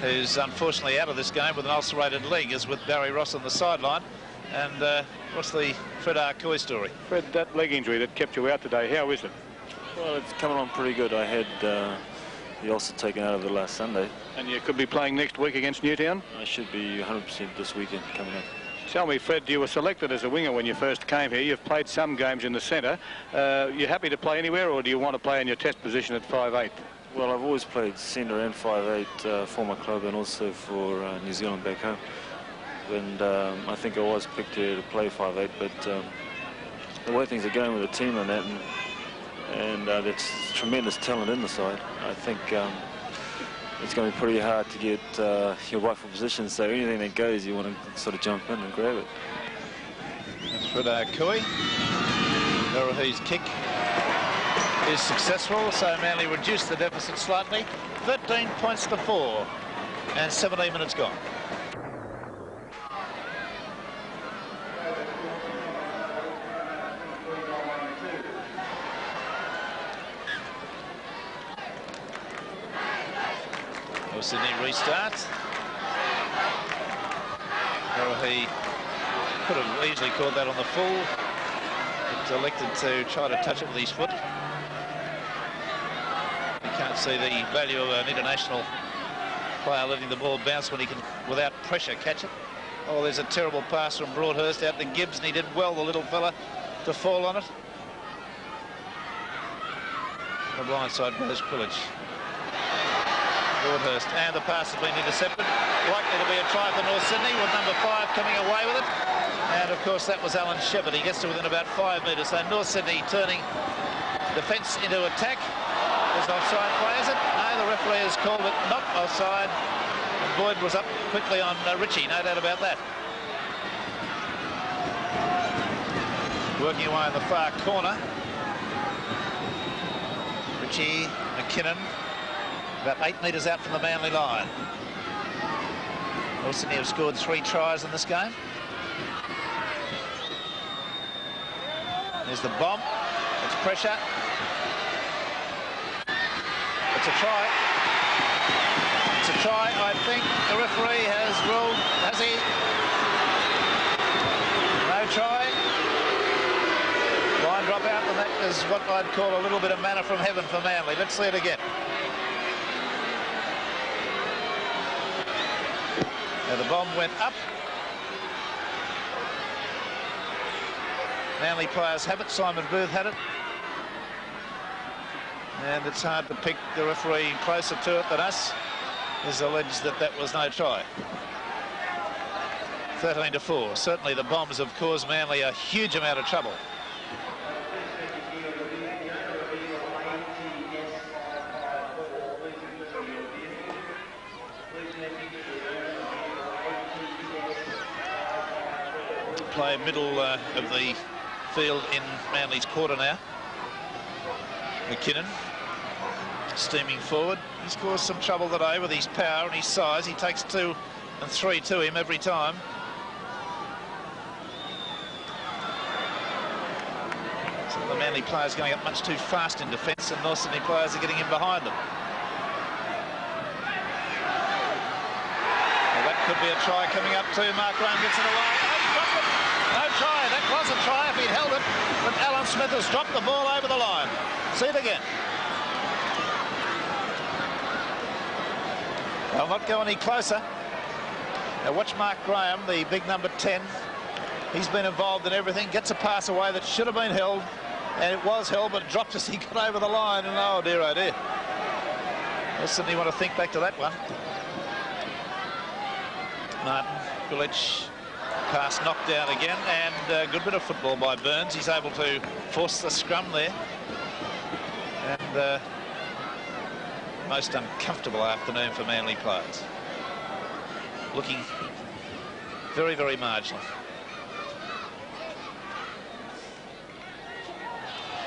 who's unfortunately out of this game with an ulcerated leg, is with Barry Ross on the sideline. And what's the Fred Coy story?
Fred, that leg injury that kept you out today, how is it?
Well, it's coming on pretty good. I had the ulcer taken out of it last Sunday.
And you could be playing next week against Newtown?
I should be 100% this weekend coming up.
Tell me, Fred, you were selected as a winger when you first came here. You've played some games in the centre. You happy to play anywhere, or do you want to play in your test position at 5'8"?
Well, I've always played centre and 5'8" for my club and also for New Zealand back home. And I think I was picked here to play 5'8", but the way things are going with the team and that, and there's tremendous talent in the side, I think it's going to be pretty hard to get your rightful position, so anything that goes, you want to sort of jump in and grab it.
That's Fred Coy. Dorohee's kick is successful, so Manly reduced the deficit slightly. 13 points to 4, and 17 minutes gone. Sydney restarts. He could have easily caught that on the full, but elected to try to touch it with his foot. You can't see the value of an international player letting the ball bounce when he can, without pressure, catch it. Oh, there's a terrible pass from Broadhurst out to Gibbs, and he did well, the little fella, to fall on it. The blind side goes Pilic. Broadhurst, and the pass has been intercepted. Likely to be a try for North Sydney, with number 5 coming away with it. And of course that was Alan Shepherd. He gets to within about 5 metres. So North Sydney turning defence into attack. Is offside play, is it? No, the referee has called it not offside. And Boyd was up quickly on Ritchie, no doubt about that. Working away in the far corner. Ritchie, McKinnon. About 8 metres out from the Manly line. North Sydney have scored 3 tries in this game. There's the bomb. It's pressure. It's a try. It's a try. I think the referee has ruled. Has he? No try. Line drop out, and that is what I'd call a little bit of manna from heaven for Manly. Let's see it again. Now the bomb went up. Manly players have it. Simon Booth had it. And it's hard to pick the referee closer to it than us. Is alleged that that was no try. 13 to 4. Certainly the bombs have caused Manly a huge amount of trouble. Play middle of the field in Manly's quarter now. McKinnon steaming forward. He's caused some trouble today with his power and his size. He takes 2 and 3 to him every time. So the Manly players going up much too fast in defence, and North Sydney players are getting in behind them. Well, that could be a try coming up too. Mark Graham gets it away. No try. That was a try if he'd held it, but Alan Smith has dropped the ball over the line. See it again. They'll not go any closer. Now watch Mark Graham, the big number 10. He's been involved in everything. Gets a pass away that should have been held, and it was held, but dropped as he got over the line. And oh dear, oh dear. I certainly want to think back to that one. Martin Bilic, pass knocked down again, and a good bit of football by Burns. He's able to force the scrum there. And most uncomfortable afternoon for Manly players. Looking very, very marginal.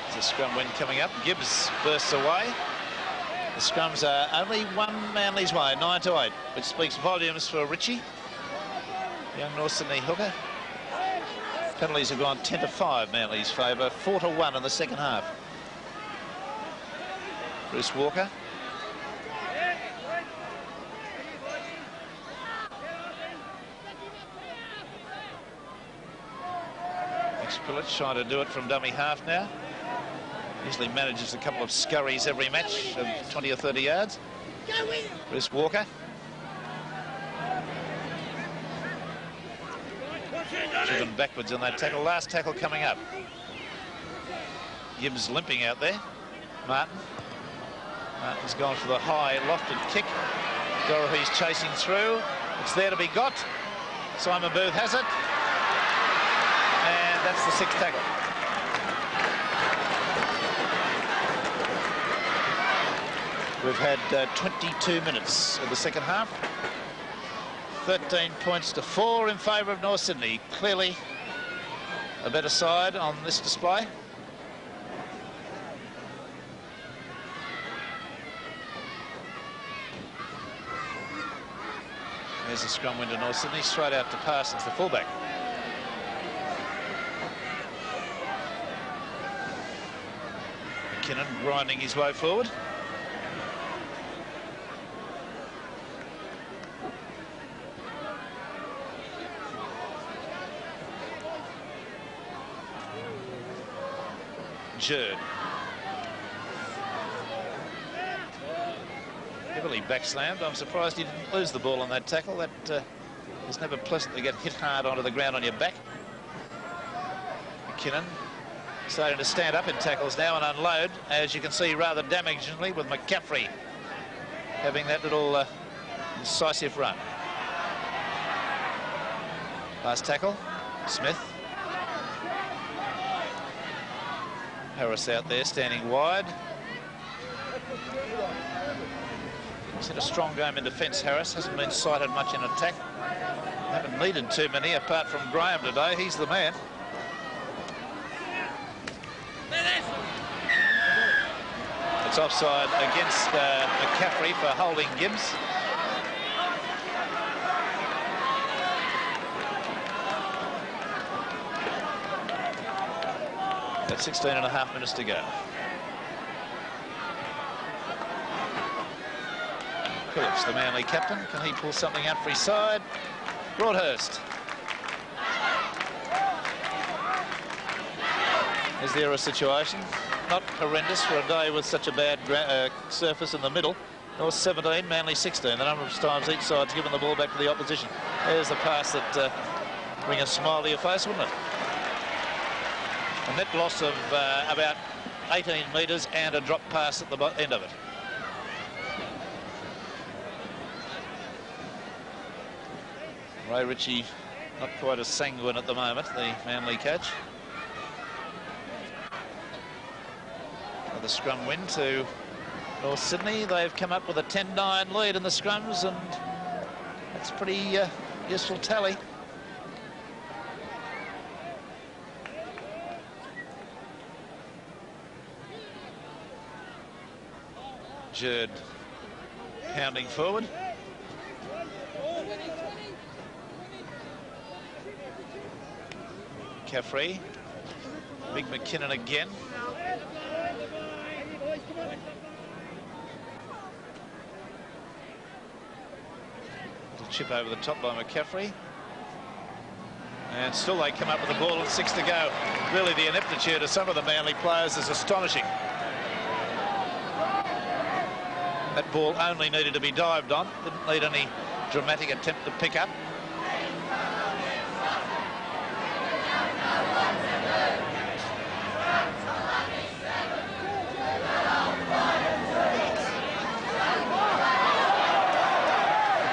There's a scrum win coming up. Gibbs bursts away. The scrums are only one Manly's way, 9-8, which speaks volumes for Ritchie. Young North Sydney hooker. Penalties have gone 10-5 Manly's favour, 4-1 in the second half. Bruce Walker. Pillage trying to do it from dummy half now. Usually manages a couple of scurries every match of 20 or 30 yards. Bruce Walker. Driven backwards on that tackle. Last tackle coming up. Gibbs limping out there. Martin's gone for the high lofted kick. Dorothy's chasing through. It's there to be got. Simon Booth has it. And that's the sixth tackle. We've had 22 minutes of the second half. 13 points to 4 in favour of North Sydney. Clearly a better side on this display. There's a scrum win to North Sydney, straight out to Parsons, the fullback. McKinnon grinding his way forward. Jerd. Heavily backslammed. I'm surprised he didn't lose the ball on that tackle. That is never pleasant to get hit hard onto the ground on your back. McKinnon starting to stand up in tackles now and unload, as you can see, rather damagingly, with McCaffrey having that little incisive run. Last tackle, Smith. Harris out there standing wide. He's had a strong game in defence, Harris. Hasn't been sighted much in attack. Haven't needed too many apart from Graham today. He's the man. It's offside against McCaffrey for holding Gibbs. At 16.5 minutes to go. Phillips, the Manly captain. Can he pull something out for his side? Broadhurst. Is there a situation? Not horrendous for a day with such a bad surface in the middle. North 17, Manly 16. The number of times each side's given the ball back to the opposition. There's the pass that bring a smile to your face, wouldn't it? A net loss of about 18 metres and a drop pass at the end of it. Ray Ritchie not quite as sanguine at the moment, the Manly coach. The scrum win to North Sydney. They've come up with a 10-9 lead in the scrums, and that's pretty useful tally. Jerd pounding forward. Caffrey. Big McKinnon again. Little chip over the top by McCaffrey. And still they come up with the ball and 6 to go. Really the ineptitude of some of the Manly players is astonishing. That ball only needed to be dived on. Didn't need any dramatic attempt to pick up.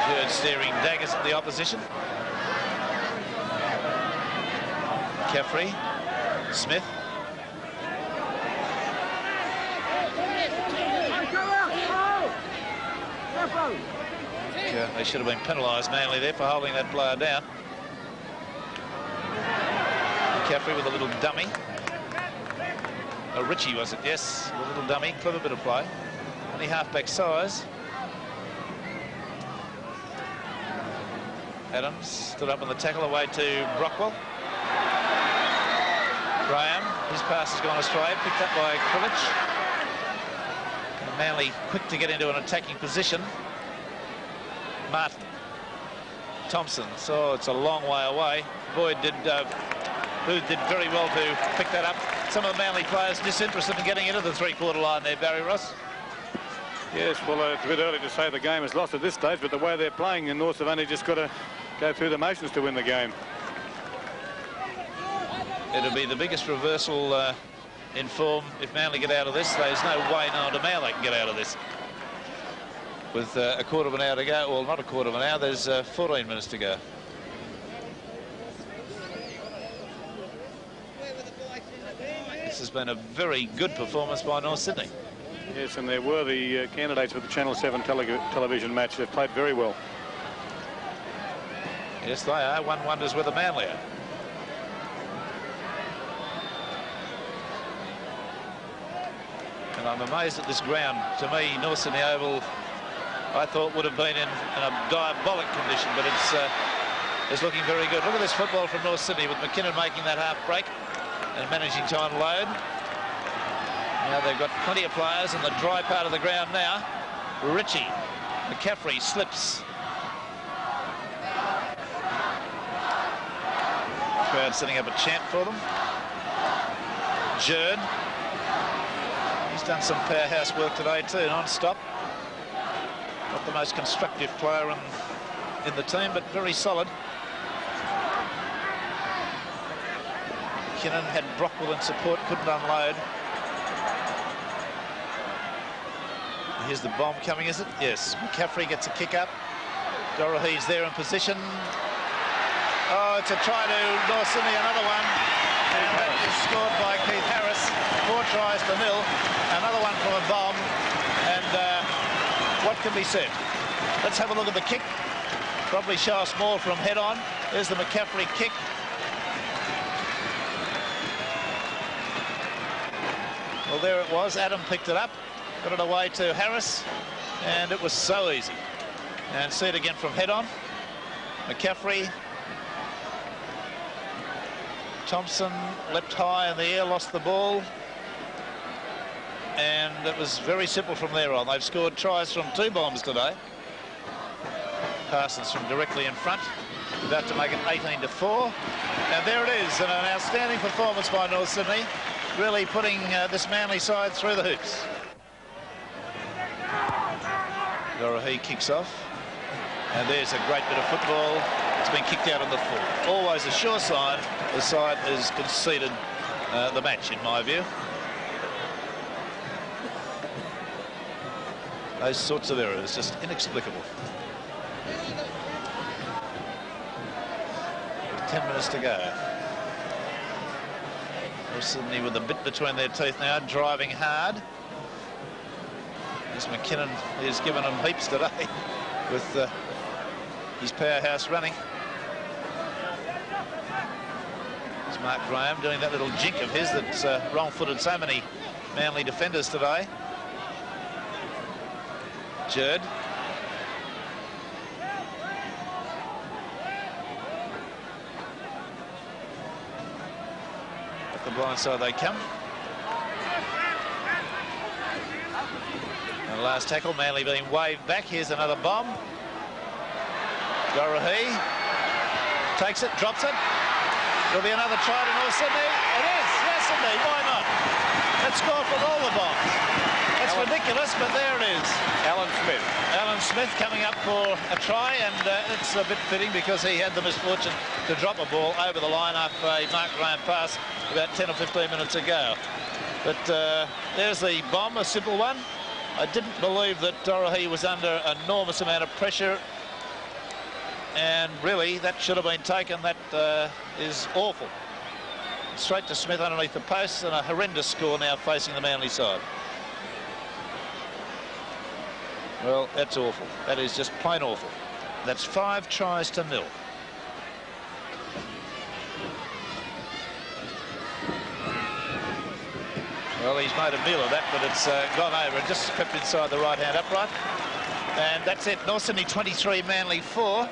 Jerd staring daggers at the opposition. Caffrey, Smith. They should have been penalised Manly there for holding that player down. Caffrey with a little dummy. Oh, Richie was it? Yes, a little dummy. Clever bit of play. Only half-back size. Adams stood up on the tackle away to Brockwell. Graham, his pass has gone astray, picked up by Krilic. Manly quick to get into an attacking position. Martin. Thompson, so it's a long way away. Boyd did, Booth did very well to pick that up. Some of the Manly players disinterested in getting into the three-quarter line there, Barry Ross.
Yes, well, it's a bit early to say the game is lost at this stage, but the way they're playing, the Norths have only just got to go through the motions to win the game.
It'll be the biggest reversal in form if Manly get out of this. There's no way known to man they can get out of this. With a quarter of an hour to go, well, not a quarter of an hour, there's 14 minutes to go. This has been a very good performance by North Sydney.
Yes, and they're worthy candidates for the Channel 7 television match. They've played very well.
Yes, they are. One wonders whether Manly are. And I'm amazed at this ground. To me, North Sydney Oval, I thought would have been in a diabolic condition, but it's looking very good. Look at this football from North Sydney with McKinnon making that half break and managing to unload. Now they've got plenty of players in the dry part of the ground now. Richie, McCaffrey slips. Crowd setting up a chant for them. Jerd. He's done some powerhouse work today too, non-stop. Not the most constructive player in the team, but very solid. McKinnon had Brockwell in support, couldn't unload. Here's the bomb coming, is it? Yes. McCaffrey gets a kick up. Dorohee's there in position. Oh, it's a try to North Sydney, another one. And that is scored by Keith Harris. 4 tries to 0. Another one from a bomb. And what can be said? Let's have a look at the kick. Probably show us more from head on. There's the McCaffrey kick. Well, there it was. Adam picked it up. Got it away to Harris, and it was so easy. And see it again from head on. McCaffrey. Thompson leapt high in the air, lost the ball. And it was very simple from there on. They've scored tries from 2 bombs today. Parsons from directly in front. About to make it 18-4. And there it is, and an outstanding performance by North Sydney. Really putting this Manly side through the hoops. Dorohee kicks off, and there's a great bit of football. It's been kicked out on the full. Always a sure sign the side has conceded the match, in my view. Those sorts of errors, just inexplicable. 10 minutes to go. North Sydney with a bit between their teeth now, driving hard. As McKinnon has given them heaps today with his powerhouse running. There's Mark Graham doing that little jink of his that's wrong-footed so many Manly defenders today. Jerd. At the blind side they come. And last tackle, Manly being waved back. Here's another bomb. Dorohee takes it, drops it. There'll be another try to North Sydney. It is, yes indeed, why not? Let's score from all the bombs. That's ridiculous, but there it is.
Alan Smith.
Alan Smith coming up for a try, and it's a bit fitting because he had the misfortune to drop a ball over the line after a Mark Graham pass about 10 or 15 minutes ago. But there's the bomb, a simple one. I didn't believe that Dorohee was under an enormous amount of pressure
and really that should have been taken. That is awful. Straight to Smith underneath the posts, and a horrendous score now facing the Manly side. Well, that's awful. That is just plain awful. That's 5 tries to 0. Well, he's made a meal of that, but it's gone over. It just crept inside the right-hand upright. And that's it. North Sydney 23, Manly 4.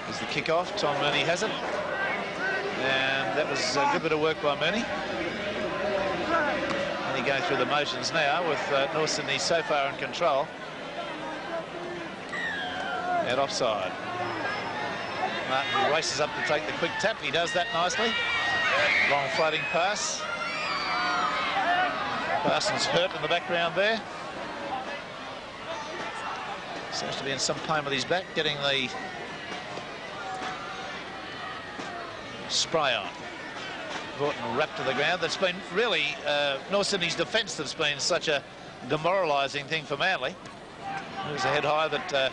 There's the kick-off. Tom Mooney has it. And that was a good bit of work by Mooney. And he going through the motions now with North Sydney so far in control. And offside. Martin races up to take the quick tap. He does that nicely. Long floating pass. Parsons hurt in the background there. Seems to be in some pain with his back, getting the spray on. Vorton wrapped to the ground. That's been really North Sydney's defence that's been such a demoralising thing for Manly. It was a head high that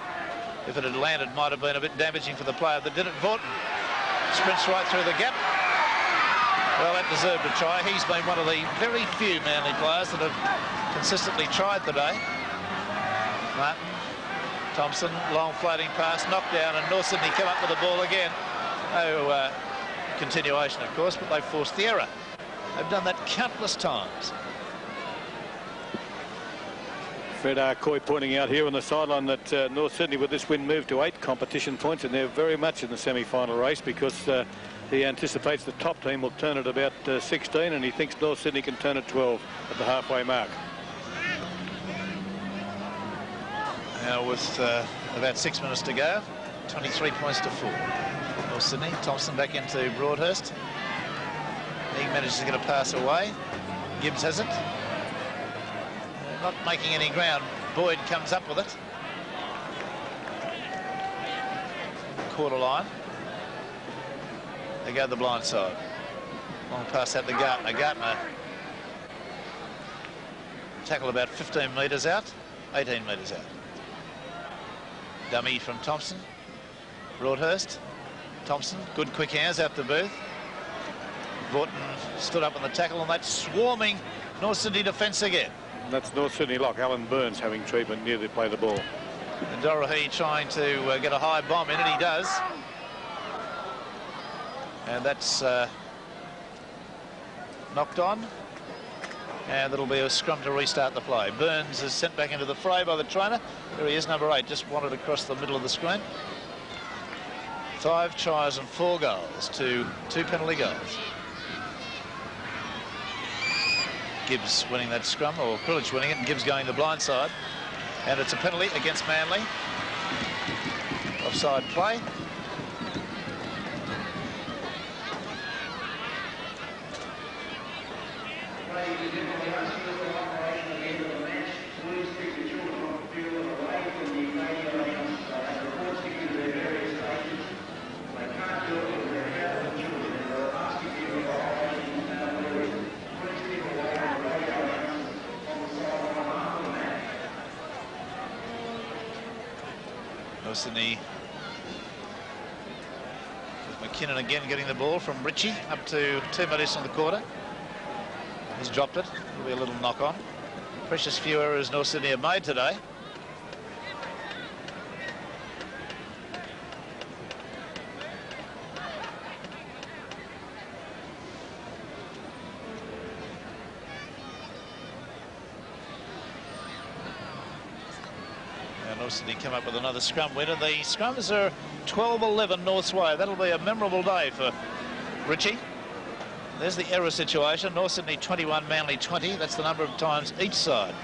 if it had landed might have been a bit damaging for the player that did it. Vorton sprints right through the gap. Well, that deserved a try. He's been one of the very few Manly players that have consistently tried today. Martin, Thompson, long floating pass, knocked down, and North Sydney come up with the ball again. No continuation, of course, but they've forced the error. They've done that countless times.
Fred Arcoy pointing out here on the sideline that North Sydney with this win moved to 8 competition points, and they're very much in the semi-final race because he anticipates the top team will turn at about 16, and he thinks North Sydney can turn at 12 at the halfway mark.
Now with about 6 minutes to go, 23 points to 4. North Sydney. Thompson back into Broadhurst. He manages to get a pass away. Gibbs has it. Not making any ground. Boyd comes up with it. Quarter line. They go to the blind side. Long pass out to Gartner. Gartner tackle about 15 metres out. 18 metres out. Dummy from Thompson. Broadhurst. Thompson, good quick hands out to Booth. Vorton stood up on the tackle, and that's swarming North Sydney defence again.
That's North Sydney lock. Alan Burns having treatment near the play the ball.
And Dorohey trying to get a high bomb in, and he does. And that's knocked on. And it'll be a scrum to restart the play. Burns is sent back into the fray by the trainer. There he is, number 8, just wanted across the middle of the screen. 5 tries and 4 goals to 2 penalty goals. Gibbs winning that scrum, or Krilich winning it, and Gibbs going the blind side. And it's a penalty against Manly. Offside play. Sydney with McKinnon again getting the ball from Ritchie up to 2 metres in the quarter. He's dropped it. It'll be a little knock on. Precious few errors North Sydney have made today. Sydney come up with another scrum winner. The scrums are 12-11 North's way. That'll be a memorable day for Ritchie. There's the error situation. North Sydney 21, Manly 20. That's the number of times each side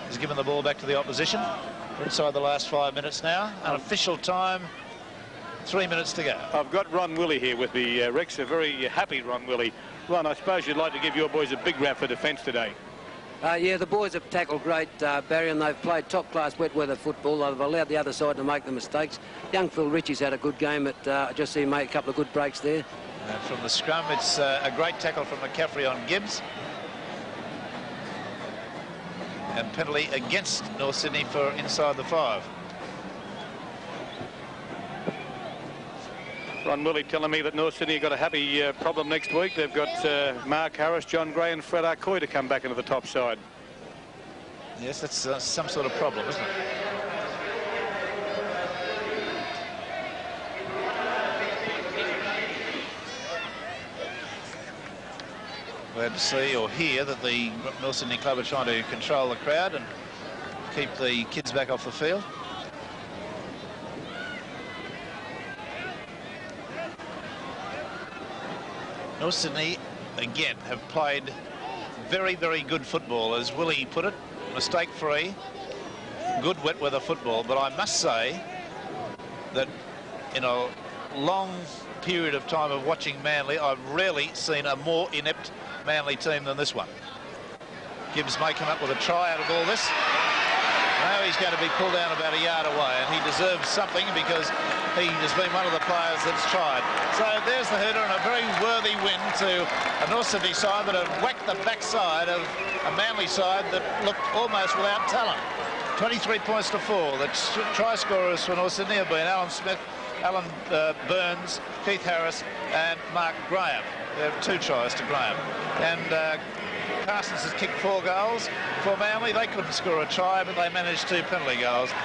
has given the ball back to the opposition. We're inside the last 5 minutes now. Unofficial time, 3 minutes to go.
I've got Ron Willie here with me, Rex. A very happy Ron Willie. Ron, I suppose you'd like to give your boys a big rap for defence today.
Yeah, the boys have tackled great, Barry, and they've played top-class wet-weather football. They've allowed the other side to make the mistakes. Young Phil Ritchie's had a good game, but I just see him make a couple of good breaks there.
And from the scrum, it's a great tackle from McCaffrey on Gibbs. and penalty against North Sydney for inside the 5.
Ron Willie telling me that North Sydney have got a happy problem next week. They've got Mark Harris, John Gray and Fred Arcoy to come back into the top side.
Yes, that's some sort of problem, isn't it? Glad to see or hear that the North Sydney club are trying to control the crowd and keep the kids back off the field. North Sydney, again, have played very, very good football, as Willie put it, mistake-free, good wet weather football. But I must say that in a long period of time of watching Manly, I've rarely seen a more inept Manly team than this one. Gibbs may come up with a try out of all this. Now he's going to be pulled down about a yard away, and he deserves something because he has been one of the players that's tried. So there's the hooter, and a very worthy win to a North Sydney side that have whacked the backside of a Manly side that looked almost without talent. 23 points to 4. The try scorers for North Sydney have been Alan Smith, Alan Burns, Keith Harris and Mark Graham. There are 2 tries to Graham. And Carstens has kicked 4 goals for Manly. They couldn't score a try, but they managed 2 penalty goals.